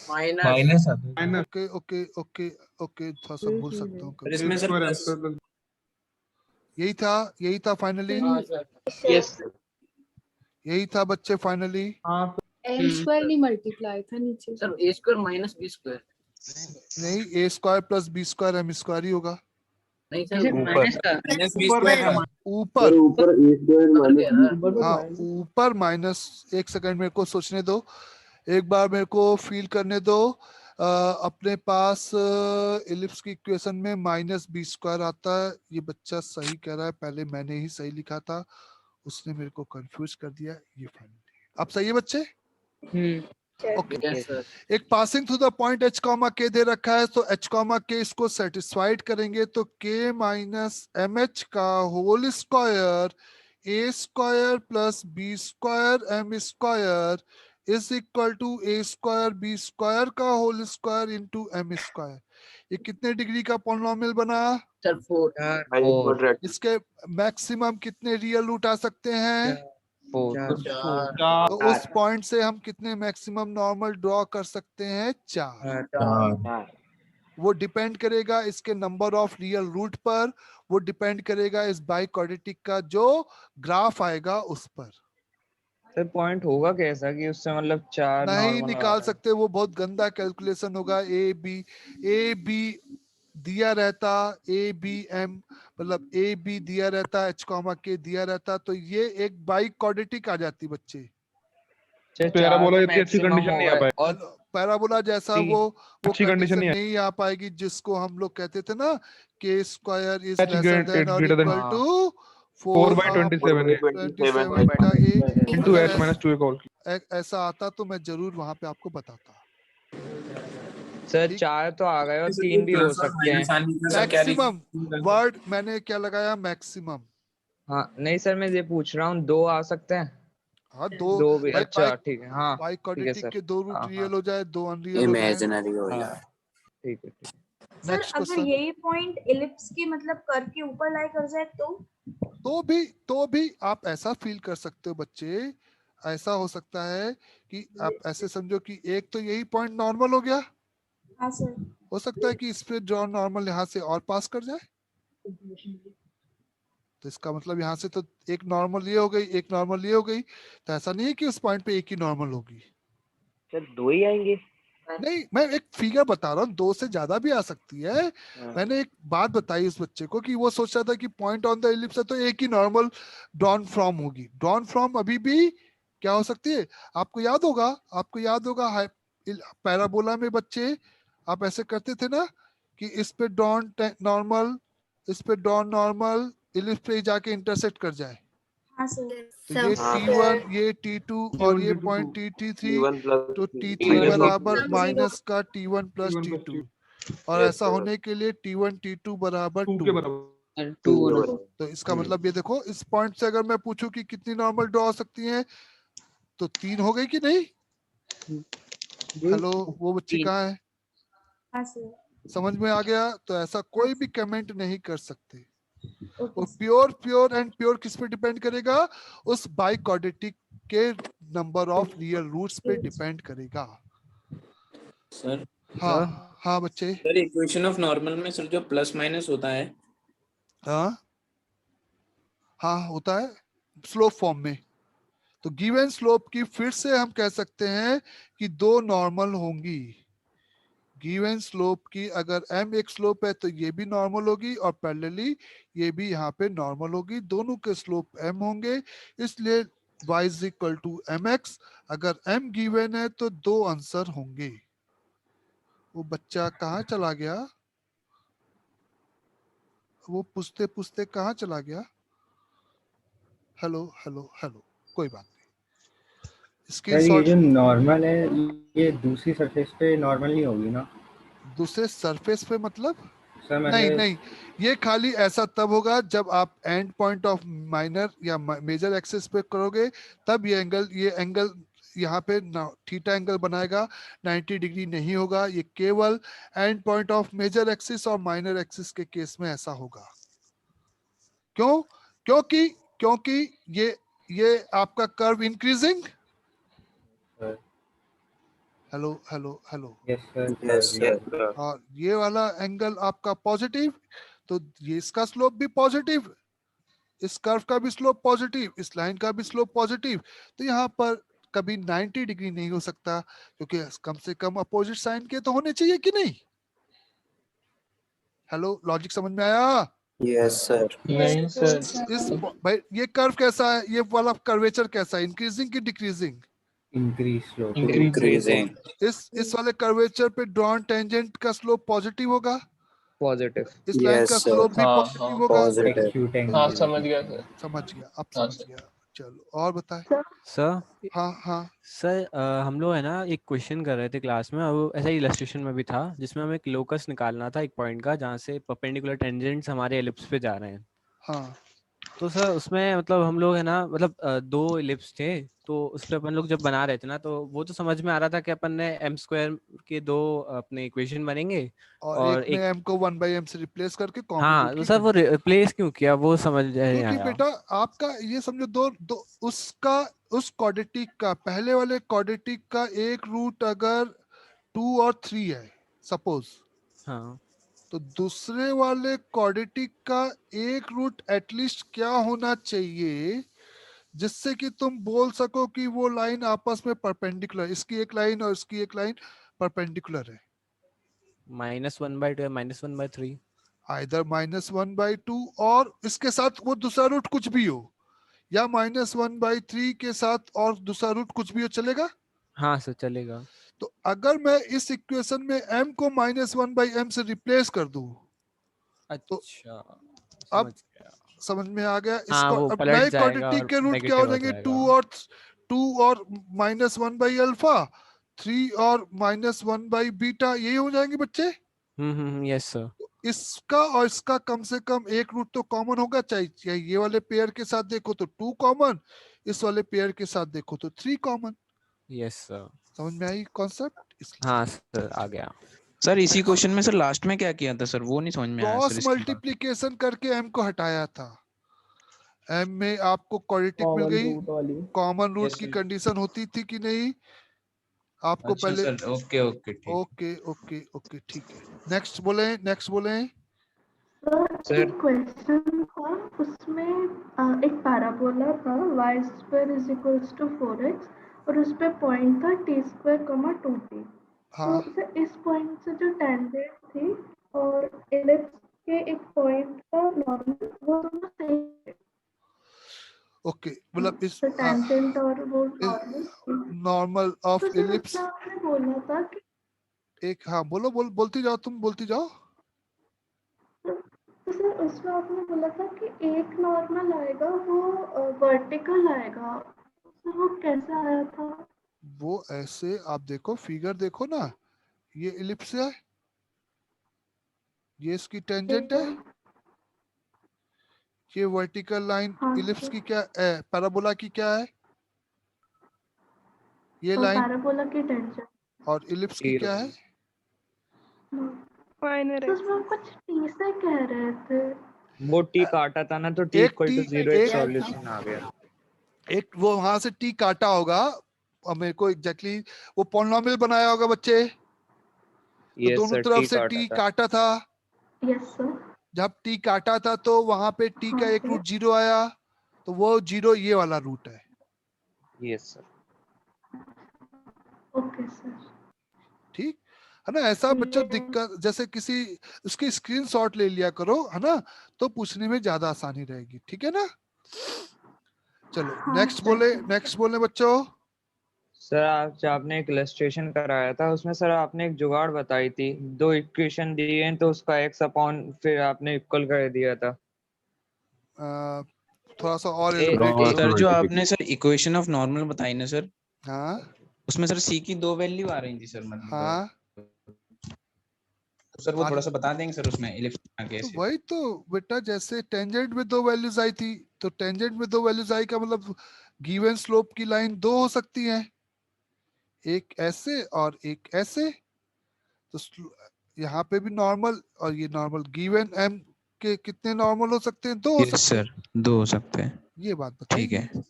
minus okay okay okay okay थोड़ा सा भूल सकता हूँ कभी A square M square plus यही था फाइनली यस यही था बच्चे फाइनली हाँ एम स्क्वायर नहीं मल्टीप्लाई था नीचे sir a square minus b square नहीं a square plus b square m square ही होगा नहीं सर माइनस था माइनस बी स्क्वायर है ऊपर ऊपर A square minus हाँ ऊपर माइनस एक सेकंड मेरे को सोचने दो एक बार मेरे को फील करने दो अपने पास इलिप्स की इक्वेशन में माइनस बी स्क्वायर आता है ये बच्चा सही कह रहा है पहले मैंने ही सही लिखा था उसने मेरे को कंफ्यूज कर दिया ये फाइनली अब सही है बच्चे ओके यस सर एक passing through the point h comma k दे रखा है तो h कॉमा k इसको सेटिस्फाइड करेंगे तो k माइनस एम एच का whole square a square plus b square m square is equal to a square b square का whole square into m square ये कितने डिग्री का पॉलिनोमियल बना sir 4 4 इसके मैक्सिमम कितने रियल रूट आ सकते हैं 4 तो उस पॉइंट से हम कितने मैक्सिमम नॉर्मल ड्रॉ कर सकते हैं 4 वो डिपेंड करेगा इसके नंबर ऑफ रियल रूट पर वो डिपेंड करेगा इस बाई क्वाड्रेटिक का जो ग्राफ आएगा उस पर सर पॉइंट होगा कैसा कि उससे मतलब 4 नहीं नॉर्मल निकाल सकते वो बहुत गंदा कैलकुलेशन होगा ए बी दिया रहता ए बी एम मतलब ए बी दिया रहता एच कॉमा के दिया रहता तो ये एक बाई क्वाड्रेटिक आ जाती बच्चे पैराबोला इतनी अच्छी कंडीशन नहीं आ पाए और पैराबोला जैसा वो अच्छी कंडीशन condition नहीं आ पाएगी जिसको हम लोग कहते थे ना के square is H lesser than और greater than इक्वल टू 4/27 का ए into अगर H minus 2 का whole ऐसा आता तो मैं जरूर वहां पे आपको बताता सर 4 तो आ गए और 3 भी हो सकते हैं मैक्सिमम वर्ड मैंने क्या लगाया मैक्सिमम हाँ नहीं सर मैं ये पूछ रहा हूँ 2 आ सकते हैं हाँ दो भी भाई अच्छा ठीक है हाँ बाई ठीक है क्वाड्रेटिक सर के दो रूट हाँ, रियल हो जाए दो अनरियल हो जाए इमेजिनरी हो जाए ठीक है ठीक है सर नेक्स्ट अगर क्वेश्चन यही पॉइंट इलिप्स के मतलब कर्व के ऊपर लाई कर जाए तो भी आप ऐसा फील कर सकते हो बच्चे ऐसा हो सकता है कि आप ऐसे समझो कि एक तो यही पॉइंट नॉर्मल हो गया हाँ सर हो सकता है कि इस पे जो नॉर्मल यहाँ से और पास कर जाए तो इसका मतलब यहाँ से तो एक नॉर्मल ये हो गई एक नॉर्मल ये हो गई तो ऐसा नहीं है कि उस पॉइंट पे एक ही नॉर्मल होगी सर 2 ही आएंगे नहीं मैं एक फिगर बता रहा हूँ 2 से ज्यादा भी आ सकती है मैंने एक बात बताई उस बच्चे को कि वो सोच रहा था कि पॉइंट ऑन द इलिप्स है तो एक ही नॉर्मल ड्रॉन फ्रॉम होगी ड्रॉन फ्रॉम अभी भी क्या हो सकती है आपको याद होगा पैराबोला में बच्चे आप ऐसे करते थे ना कि इस पे ड्रॉन नॉर्मल इस पे ड्रॉन नॉर्मल इलिप्स पे जाके इंटरसेक्ट कर जाए हाँ सर तो ये T1 ये T2 और ये पॉइंट T3 तो T3 बराबर माइनस का T1 प्लस T2 और ऐसा होने के लिए T1 T2 बराबर 2 2 के बराबर 2 तो इसका मतलब ये देखो इस पॉइंट से अगर मैं पूछूं कि कितनी नॉर्मल ड्रॉ हो सकती हैं तो 3 हो गई कि नहीं हेलो वो बच्ची कहाँ है हाँ सर समझ में आ गया तो ऐसा कोई भी कमेंट नहीं कर सकते वो प्योर किस पे डिपेंड करेगा उस बाई क्वाड्रेटिक के नंबर ऑफ रियल रूट्स पे डिपेंड करेगा सर हाँ बच्चे सर इक्वेशन ऑफ नॉर्मल में सर जो प्लस माइनस होता है हाँ होता है स्लोप फॉर्म में तो गिवन स्लोप की फिर से हम कह सकते हैं कि 2 नॉर्मल होंगी गिवन स्लोप की अगर m एक स्लोप है तो ये भी नॉर्मल होगी और पैरेलली ये भी यहाँ पे नॉर्मल होगी दोनों के स्लोप m होंगे इसलिए y is equal to mx अगर m गिवन है तो 2 आंसर होंगे वो बच्चा कहाँ चला गया वो पूछते पूछते कहाँ चला गया हेलो हेलो हेलो कोई बात सर ये जो नॉर्मल है ये दूसरी सरफेस पे नॉर्मल नहीं होगी ना दूसरे सरफेस पे मतलब सर नहीं ये खाली ऐसा तब होगा जब आप एंड पॉइंट ऑफ माइनर या मेजर एक्सिस पे करोगे तब ये एंगल यहाँ पे थीटा एंगल बनाएगा 90 डिग्री नहीं होगा ये केवल end point of major axis और माइनर एक्सिस के केस में ऐसा होगा क्यों क्योंकि क्योंकि ये आपका curve increasing. Hello hello hello. Yes, sir. और ये वाला एंगल आपका पॉजिटिव, तो ये इसका स्लोप भी पॉजिटिव, इस कर्व का भी स्लोप पॉजिटिव, इस लाइन का भी स्लोप पॉजिटिव। तो यहाँ पर कभी 90 डिग्री नहीं हो सकता, क्योंकि कम से कम अपोजिट साइन के तो होने चाहिए कि नहीं। हेलो, लॉजिक समझ में आया? Yes, sir. नहीं सर। इस भाई ये कर्व कैसा है, ये वाला कर्वेचर कैसा है, इंक्रीजिंग की डिक्रीजिंग? Increase slope. Increasing. इस वाले कर्वेचर पे ड्रॉन टेंजेंट का स्लोप पॉजिटिव होगा, पॉजिटिव। इस लाइन Yes, का sir. स्लोप भी हाँ, पॉजिटिव हाँ, होगा। Positive. Acute angle. हाँ समझ गया सर। समझ गया, अब हाँ समझ सर। गया। चलो और बताएं। सर हाँ हाँ सर हम लोग है ना एक क्वेश्चन कर रहे थे क्लास में, और वो ऐसा ही इलस्ट्रेशन में भी था, जिसमें हमें एक लोकस निकालना था एक पॉइंट का, जहाँ से परपेंडिकुलर टेंजेंट्स हमारे एलिप्स पे जा रहे हैं। हाँ। तो सर उसमें मतलब हम लोग है ना, मतलब दो एलिप्स थे, तो उस पर अपन लोग जब बना रहे थे ना, तो वो तो समझ में आ रहा था कि अपन ने m स्क्वायर के दो अपने इक्वेशन बनेंगे, और एक और में एक m को 1/m से रिप्लेस करके कॉमन हाँ, रूट तो की सर वो रिप्लेस क्यों किया वो समझ नहीं क्योंकि आया। बेटा आपका ये समझो दो उसका उस क्वाड्रेटिक का, पहले वाले क्वाड्रेटिक का एक रूट अगर 2 और 3 है सपोज, हाँ तो दूसरे वाले क्वाड्रेटिक का एक रूट एटलीस्ट क्या होना चाहिए, जिससे कि तुम बोल सको कि वो लाइन आपस में परपेंडिकुलर, इसकी एक लाइन और इसकी एक लाइन परपेंडिकुलर है। -1/2 या -1/3। आइदर -1/2 और इसके साथ वो दूसरा रूट कुछ भी हो, या -1/3 के साथ और दूसरा रूट कुछ भी हो, चलेगा। हाँ सर चलेगा। तो अगर मैं इस इक्वेशन में m को -1/m से रिप्लेस कर दूं, तो अच्छा अब समझ गया। समझ में आ गया। हाँ इसको वो अब पलट नए जाएगा क्वाड्रेटिक और के रूट क्या हो नेगेटिव हो जाएंगे, जाएगा। 2 और -1/अल्फा, 3 और -1/बीटा, यही हो जाएंगे बच्चे। Yes sir. इसका और इसका कम से कम एक रूट तो कॉमन होगा, चाहे ये वाले पेयर के साथ देखो तो 2 कॉमन, इस वाले पेयर के साथ देखो तो 3 कॉमन। Yes sir. समझ में आई कॉन्सेप्ट? हाँ सर आ गया। सर इसी क्वेश्चन में सर लास्ट में क्या किया था सर, वो नहीं समझ में आया क्रॉस सर इसके बाद। मल्टीप्लीकेशन करके m को हटाया था। m में आपको क्वाड्रेटिक मिल गई, कॉमन रूट की कंडीशन होती थी कि नहीं आपको अच्छा पहले। सर, ओके ओके ठीक। ओके ओके ओके ठीक है। नेक्स्ट बोले, नेक्स्ट बोले। एक क्वेश्चन था, उसमें एक पैराबोला था y² = 4x और उस पे पॉइंट था t², 2t। हाँ तो सर इस पॉइंट से जो टेंजेंट थी और एलिप्स के एक पॉइंट का नॉर्मल, वो दोनों सेम है। ओके, मतलब इस तो टेंजेंट और वो नॉर्मल। नॉर्मल ऑफ तो सर एलिप्स उसमें आपने बोला था कि एक, हाँ बोलती जाओ, तुम बोलती जाओ। तो सर उसमें आपने बोला था कि एक नॉर्मल आएगा वो वर्टिकल आएगा, तो वो कैसे आया था? वो ऐसे आप देखो, फिगर देखो ना, ये एलिप्स है, ये इसकी टेंजेंट है, ये वर्टिकल लाइन इलिप्स की क्या है, पैराबोला की क्या है, ये तो लाइन, पैराबोला की टेंजेंट और इलिप्स की क्या है? तो उसमें कुछ टी से कह रहे थे। वो टी काटा था ना, तो t एक = टी 0 एक सॉल्यूशन आ गया। एक वो वहां से टी काटा होगा, और मेरे को एग्जैक्टली वो पॉलिनोमियल बनाया होगा बच्चे, तो Yes, दोनों sir, तरफ t से काटा टी था। काटा था। Yes sir. जब टी काटा था तो वहां पे टी का एक रूट 0 आया, तो वो 0 ये वाला रूट है। Yes, sir. Okay sir. ठीक है ना? ऐसा बच्चों दिक्कत, जैसे किसी उसकी स्क्रीनशॉट ले लिया करो, है ना, तो पूछने में ज्यादा आसानी रहेगी। ठीक है ना? चलो नेक्स्ट बोले, नेक्स्ट बोले बच्चों। सर आपने एक इलस्ट्रेशन कराया था, उसमें सर आपने एक जुगाड़ बताई थी, दो इक्वेशन दिए हैं तो उसका x अपॉन फिर आपने इक्वल कर दिया था। थोड़ा सा और एलिब्रेट करो। सर जो आपने सर इक्वेशन ऑफ नॉर्मल बताई ना सर, हाँ उसमें सर c की 2 वैल्यू आ रही थी सर, मतलब हाँ, तो सर वो थोड़ा सा बता देंगे सर उसमें इलिप्स तो कैसे। वही तो बेटा, जैसे टेंजेंट में 2 वैल्यूज आई थी, तो टेंजेंट में 2 वैल्यूज आई का मतलब गिवन स्लोप की लाइन 2 हो सकती है, एक ऐसे और एक ऐसे। तो यहाँ पे भी नॉर्मल और ये नॉर्मल, गिवन m के कितने नॉर्मल हो सकते हैं? 2 हो यस सकते हैं। सर 2 हो सकते हैं। ये बात ठीक बताइए। है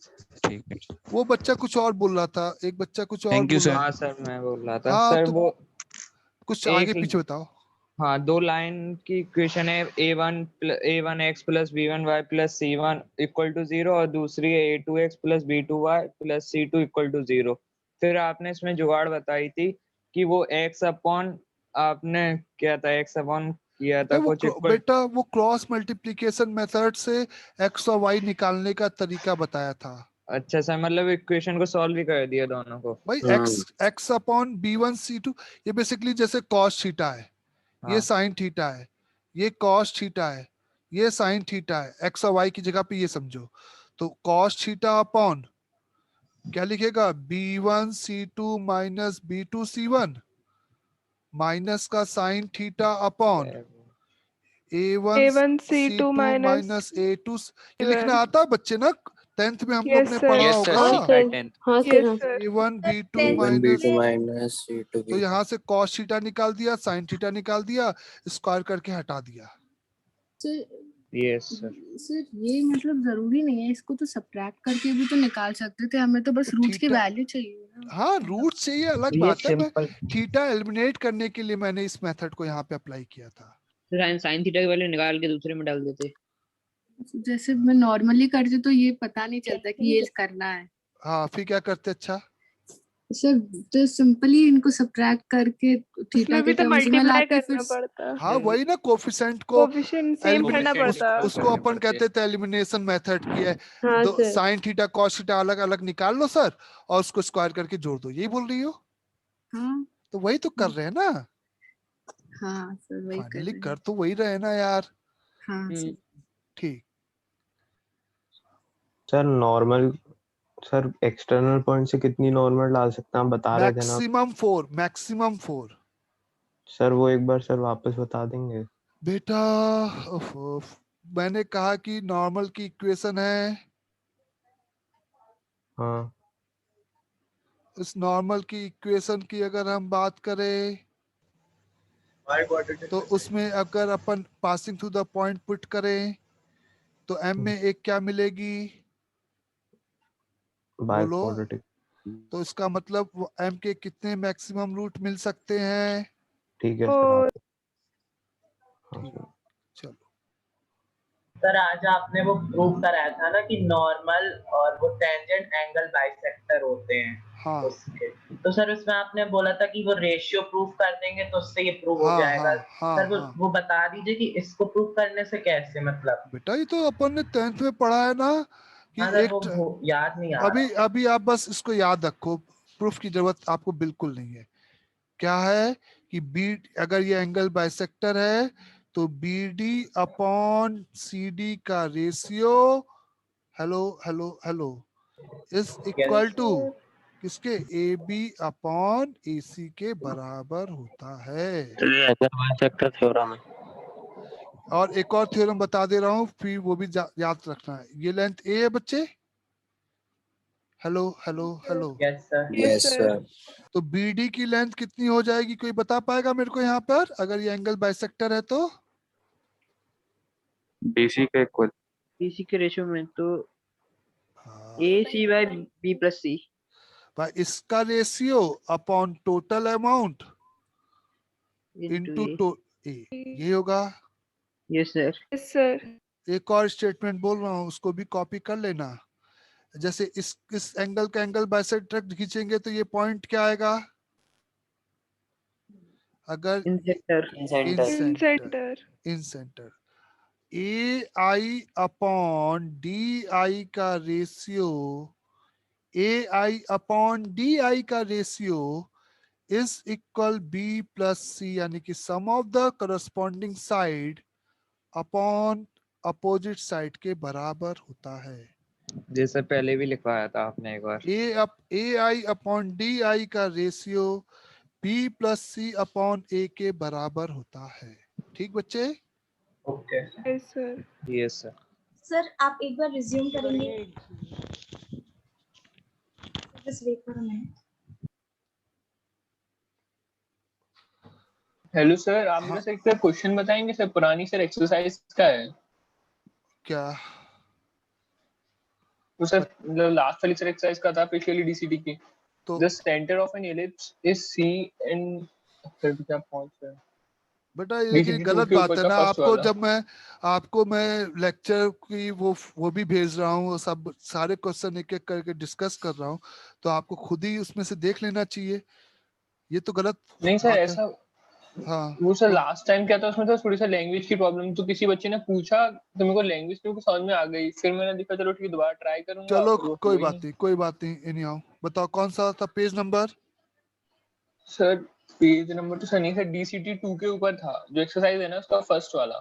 ठीक है। वो बच्चा कुछ और बोल रहा था, एक बच्चा कुछ और थैंक यू बोल रहा सर। हाँ सर मैं बोल रहा था हाँ सर तो वो कुछ एक आगे पीछे बताओ। हाँ 2 लाइन की इक्वेशन है a1x plus b1y plus c1 equal to 0 और दूसरी है a2x plus b2y plus c2 equal to 0। फिर आपने इसमें जुगाड़ बताई थी कि वो x अपॉन आपने क्या था x अपॉन किया था कुछ इक्वल। बेटा वो क्रॉस मल्टीप्लिकेशन मेथड से x और y निकालने का तरीका बताया था। अच्छा सर मतलब इक्वेशन को सॉल्व भी कर दिया दोनों को। भाई x अपॉन b1 c2 ये बेसिकली जैसे cos थीटा है, ये हाँ। sin थीटा है, ये cos थीटा है, ये sin थीटा है, x और y की जगह पे ये समझो। तो cos थीटा अपॉन क्या लिखेगा b1 c2 minus b2 c1 minus का sin theta upon a1 c2 minus a2। ये लिखना आता है बच्चे ना, 10th में हम लोग ने पढ़ा यस सर होगा। सीखा है 10th। हाँ सर हाँ a1 b2 a1 minus, b2 minus c2 तो यहाँ से cos थीटा निकाल दिया, sin थीटा निकाल दिया, स्क्वायर करके हटा दिया। Yes sir. सर ये मतलब जरूरी नहीं है, इसको तो सब्ट्रैक्ट करके भी तो निकाल सकते थे, हमें तो बस रूट्स की वैल्यू चाहिए ना। हाँ रूट चाहिए अलग ये बात है, मैं सिंपल थीटा एलिमिनेट करने के लिए मैंने इस मेथड को यहाँ पे अप्लाई किया था। साइन थीटा की वैल्यू निकाल के दूसरे में डाल देते। जैसे मैं नॉर्मली करती तो ये पता नहीं चलता कि ये करना है। हाँ फिर क्या करते? अच्छा सर तो सिंपली इनको सब्ट्रैक्ट करके थीटा के टर्म्स में लाके फिर हाँ वही ना, कोफिशिएंट को उसको अपन कहते थे एलिमिनेशन मेथड की है। हाँ दो sir sine theta cos theta अलग अलग निकाल लो सर और उसको स्क्वायर करके जोड़ दो, यही बोल रही हो? हाँ तो वही तो कर रहे हैं ना, हाँ सर वही कर फाइनली रहे कर हैं। तो वही रहे ना यार। हाँ सर ठीक sir normal, sir external point से कितनी नॉर्मल डाल सकते हैं आप बता रहे थे ना? मैक्सिमम 4। सर वो एक बार सर वापस बता देंगे? बेटा मैंने कहा कि नॉर्मल की इक्वेशन है, हाँ इस नॉर्मल की इक्वेशन की अगर हम बात करें तो उसमें अगर अपन passing through the point put करें तो m में एक क्या मिलेगी बाय बोलो? क्वाड्रेटिक। तो इसका मतलब वो m के कितने मैक्सिमम रूट मिल सकते हैं? ठीक है सर आप ठीक चलो। सर आज आपने वो प्रूव कराया था ना कि नॉर्मल और वो टेंजेंट एंगल बाइसेक्टर होते हैं। हाँ उसके तो सर उसमें आपने बोला था कि वो रेशियो प्रूफ कर देंगे तो उससे ये प्रूव हो जाएगा। सर वो बता दीजिए कि इसको प्रूव करने से कैसे, मतलब बेटा ये तो अपन ने 10th में पढ़ा है ना कि हाँ सर, वो याद नहीं आ अभी रहा। अभी आप बस इसको याद रखो, प्रूफ की जरूरत आपको बिल्कुल नहीं है। क्या है कि बी अगर ये एंगल बाइसेक्टर है तो b d upon c d का ratio hello hello hello is equal to किसके? ए बी अपॉन ए सी के बराबर होता है। बाइसेक्टर थ्योरम है। और एक और थ्योरम बता दे रहा हूँ, फिर वो भी याद रखना है। ये लेंथ ए है बच्चे, hello hello hello. Yes sir. तो BD की लेंथ कितनी हो जाएगी, कोई बता पाएगा मेरे को यहाँ पर, अगर ये एंगल बाइसेक्टर है तो? BC के इक्वल। BC के रेशियो में तो AC by B plus C। भाई इसका ratio upon total amount into a, ये होगा। Yes sir. Yes sir. एक और स्टेटमेंट बोल रहा हूँ, उसको भी कॉपी कर लेना। जैसे इस एंगल का एंगल बाइसेक्टर खींचेंगे तो ये पॉइंट क्या आएगा? अगर incentre a I upon d आई का ratio, a I upon d आई का ratio is equal b plus c, यानी कि sum of the corresponding side upon opposite side के बराबर होता है। जैसे पहले भी लिखवाया था आपने एक बार। ए आई अपॉन डी आई का ratio b plus c upon a के बराबर होता है। ठीक बच्चे? Okay yes sir. Yes sir. Sir आप एक बार रिज्यूम करेंगे? Just wait for a minute. Hello sir, आप मेरे से एक क्वेश्चन बताएंगे सर? पुरानी सर एक्सरसाइज का है क्या? तो सर लास्ट वाली सर एक्सरसाइज का था स्पेशली डीसीटी की। तो the centre of an ellipse is c in फिर क्या पहुंच रहा है बेटा ये गलत बात है ना। आपको मैं लेक्चर की वो भी भेज रहा हूँ, सब सारे क्वेश्चन एक एक करके डिस्कस कर रहा हूँ, तो आपको खुद ही उसमें से देख लेना चाहिए। ये तो गलत नहीं सर ऐसा। हाँ वो सर लास्ट टाइम क्या था उसमें था थोड़ी सा लैंग्वेज की प्रॉब्लम, तो किसी बच्चे ने पूछा तो मेरे को लैंग्वेज तो समझ में आ गई, फिर मैंने देखा चलो ठीक है दोबारा ट्राई करूंगा। चलो वो कोई बात नहीं एनी हाउ। बताओ कौन सा था page number? Sir page number तो सर नहीं सर, डीसीटी 2 के ऊपर था जो एक्सरसाइज है ना उसका फर्स्ट वाला।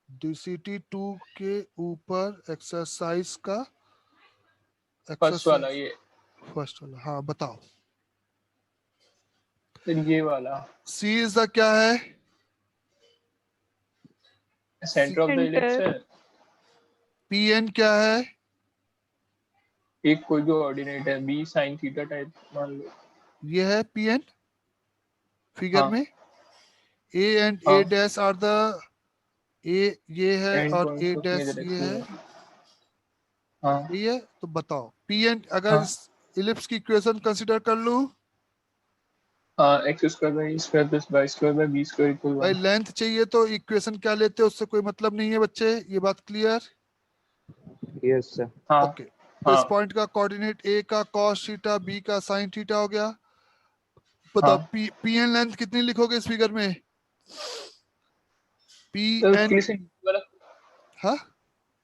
डीसीटी 2 के ऊपर एक्सरसाइज का फर्स्ट वाला ये फर्स्ट वाला, हाँ बताओ। फिर ये वाला सी इज द क्या है? सेंटर ऑफ द इलिप्स है। पीएन क्या है? एक कोई भी ऑर्डिनेट है बी sin थीटा टाइप मान लो। ये है पीएन फिगर में। A and a dash are the a, ये है और ए डैश ये है। ये है तो बताओ पीएन अगर इस इलिप्स की इक्वेशन कंसीडर कर लूं। x square by square plus y square by b square equal 1। भाई लेंथ चाहिए तो इक्वेशन क्या लेते हैं उससे कोई मतलब नहीं है बच्चे, ये बात क्लियर? Yes sir. ओके तो इस पॉइंट का कोऑर्डिनेट ए का cos थीटा बी का sin थीटा हो गया। बताओ पीएन लेंथ कितनी लिखोगे इस फिगर में? पीएन हाँ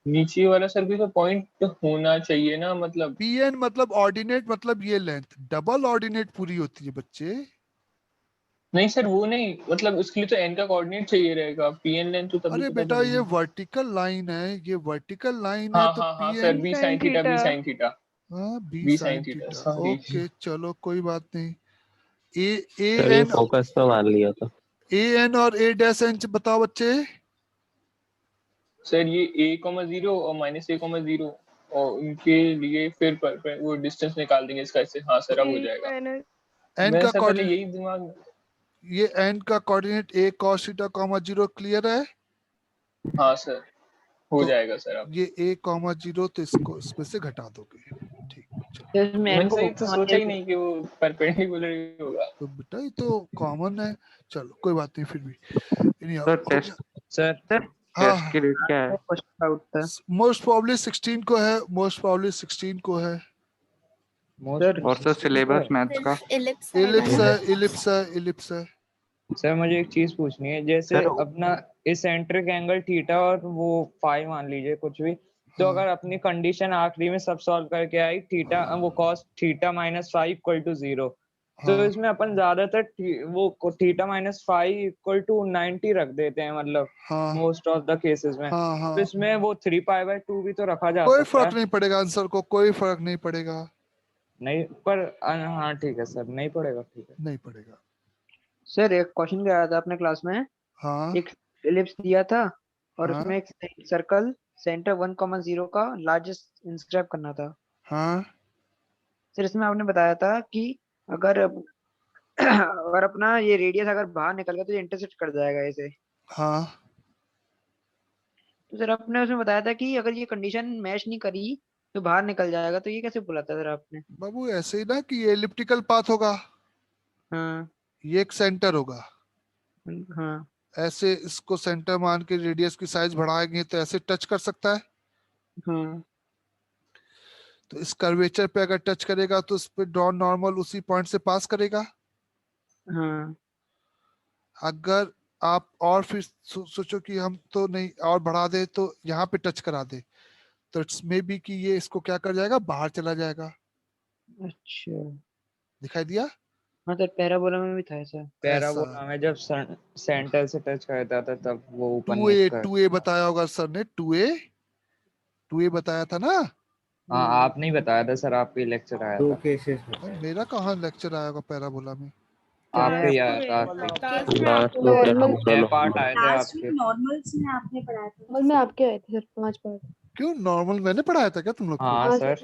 नीचे वाला सर भी तो पॉइंट होना चाहिए ना, मतलब पीएन मतलब ऑर्डिनेट मतलब ये लेंथ, डबल ऑर्डिनेट पूरी होती है बच्चे। नहीं सर वो नहीं, मतलब उसके लिए तो n का कोऑर्डिनेट चाहिए रहेगा, पीएन लेंथ तो तभी अरे बेटा ये वर्टिकल लाइन है, ये वर्टिकल लाइन है तो PN sir b sin theta b sin theta b sin theta. Okay चलो कोई बात नहीं। ए चलिए एन फोकस तो मान लिया था। ए एन और ए डैश एन बताओ बच्चे। सर ये a,0 और -a,0 और उनके लिए फिर वो डिस्टेंस निकाल देंगे इसका इससे। हाँ सर अब हो जाएगा। एन का कोऑर्डिनेट यही दिमाग में ये एन का coordinate a cos theta, 0 clear है? हाँ सर हो जाएगा सर। अब ये a, 0 तो इसको इसमें से घटा दोगे। ठीक मैंने सही तो सोचा ही नहीं कि वो परपेंडिकुलर ही होगा। तो बेटा ये तो कॉमन है, चलो कोई बात नहीं फिर भी। सर हाँ की रेट क्या है? मोस्ट प्रॉब्ली 16 को है, मोस्ट प्रॉब्ली 16 को है। और सर सिलेबस मैथ्स का इलिप्स है। सर मुझे एक चीज पूछनी है, जैसे अपना इसेंट्रिक एंगल थीटा और वो फाई मान लीजिए कुछ भी, तो अगर अपनी कंडीशन आखिरी में सब सॉल्व करके आई थीटा वो cos theta minus 5 equal to 0, तो इसमें अपन ज्यादातर वो थीटा माइनस 5 इक्वल टू 90 रख देते हैं, मतलब मोस्ट ऑफ द केसेस में। तो इसमें वो 3π/2 भी तो रखा जा सकता है। कोई फर्क नहीं पड़ेगा आंसर को, कोई फर्क नहीं पड़ेगा। नहीं पर हाँ ठीक है सर, नहीं पड़ेगा। ठीक है नहीं पड़ेगा सर। एक क्वेश्चन क्या आया था अपने क्लास में? एक एलिप्स दिया था और उसमें एक सर्कल सेंटर 1,0 का लार्जेस्ट इंस्क्राइब करना था। सर इसमें आपने बताया था कि अगर अपना ये रेडियस अगर बाहर निकल गया तो ये इंटरसेक्ट कर जाएगा ऐसे। तो सर आपने उसमें बताया था कि अगर ये कंडीशन मैच नहीं करी तो बाहर निकल जाएगा, तो ये कैसे बोला था सर आपने? बाबू ऐसे ही ना कि ये एलिप्टिकल पाथ होगा। ये एक सेंटर होगा। ऐसे इसको सेंटर मान के रेडियस की साइज बढ़ाएंगे तो ऐसे टच कर सकता है। तो इस कर्वेचर पे अगर टच करेगा तो उस पे ड्रॉ नॉर्मल उसी पॉइंट से पास करेगा। अगर आप और फिर सोचो कि हम तो नहीं और बढ़ा दे तो यहाँ पे टच करा दे, तो इट्स मे बी कि ये इसको क्या कर जाएगा, बाहर चला जाएगा। अच्छा दिखाई दिया? हाँ सर पैराबोला में भी था ऐसा। पैराबोला में जब सेंटर से टच करता था तब वो ऊपर 2a बताया होगा सर ने। 2a बताया था ना? हाँ आप नहीं बताया था सर, आपके लेक्चर आया था। केसेस मेरा कहाँ लेक्चर आया होगा पैराबोला में? आपके यार पार्ट आए थे आपके। नॉर्मल्स में आपने पढ़ाया था। में आपके आए थे सर 5 पार्ट। क्यों नॉर्मल मैंने पढ़ाया था क्या तुम लोग को? हाँ सर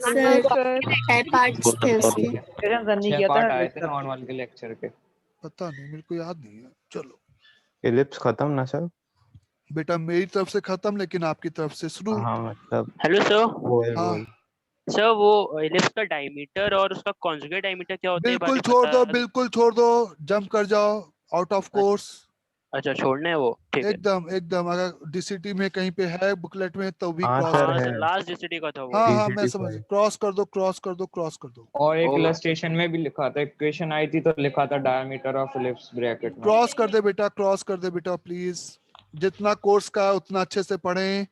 पार्ट्स थे उसके। छह पार्ट आए थे नॉर्मल के लेक्चर के। पता नहीं, मेरे को याद नहीं है। चलो इलिप्स खत्म ना सर? बेटा मेरी तरफ से खत्म, लेकिन आपकी तरफ से शुरू। हाँ मतलब हेलो सर। हाँ सर वो इलिप्स का डायमीटर और उसका कॉन्जुगेट डायमीटर क्या होता है? बिल्कुल छोड़ दो, बिल्कुल छोड़ दो, जंप कर जाओ आउट ऑफ कोर्स। अच्छा छोड़ना है वो, ठीक है। एकदम एकदम, अगर डीसीटी में कहीं पे है बुकलेट में तो भी क्रॉस हाँ कर सर दो। लास्ट डीसीटी का था वो। हाँ हाँ मैं समझ, क्रॉस कर दो, क्रॉस कर दो, क्रॉस कर दो। और एक इलस्ट्रेशन में भी लिखा था, इक्वेशन आई थी तो लिखा था डायमीटर ऑफ इलिप्स ब्रैकेट में। क्रॉस कर दे बेटा, क्रॉस कर दे बेटा प्लीज। जितना कोर्स का है उतना अच्छे से पढ़ें,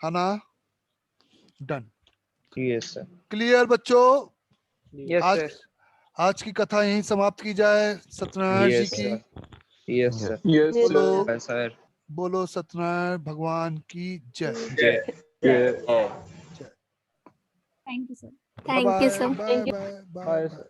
है ना? डन। Yes sir. क्लियर बच्चों? यस आज सर। आज की कथा यहीं समाप्त की जाए सत्यनारायण जी की। Yes sir. बोलो सर। बोलो सत्यनारायण भगवान की जय। जय। Thank you sir. Bye bye bye bye.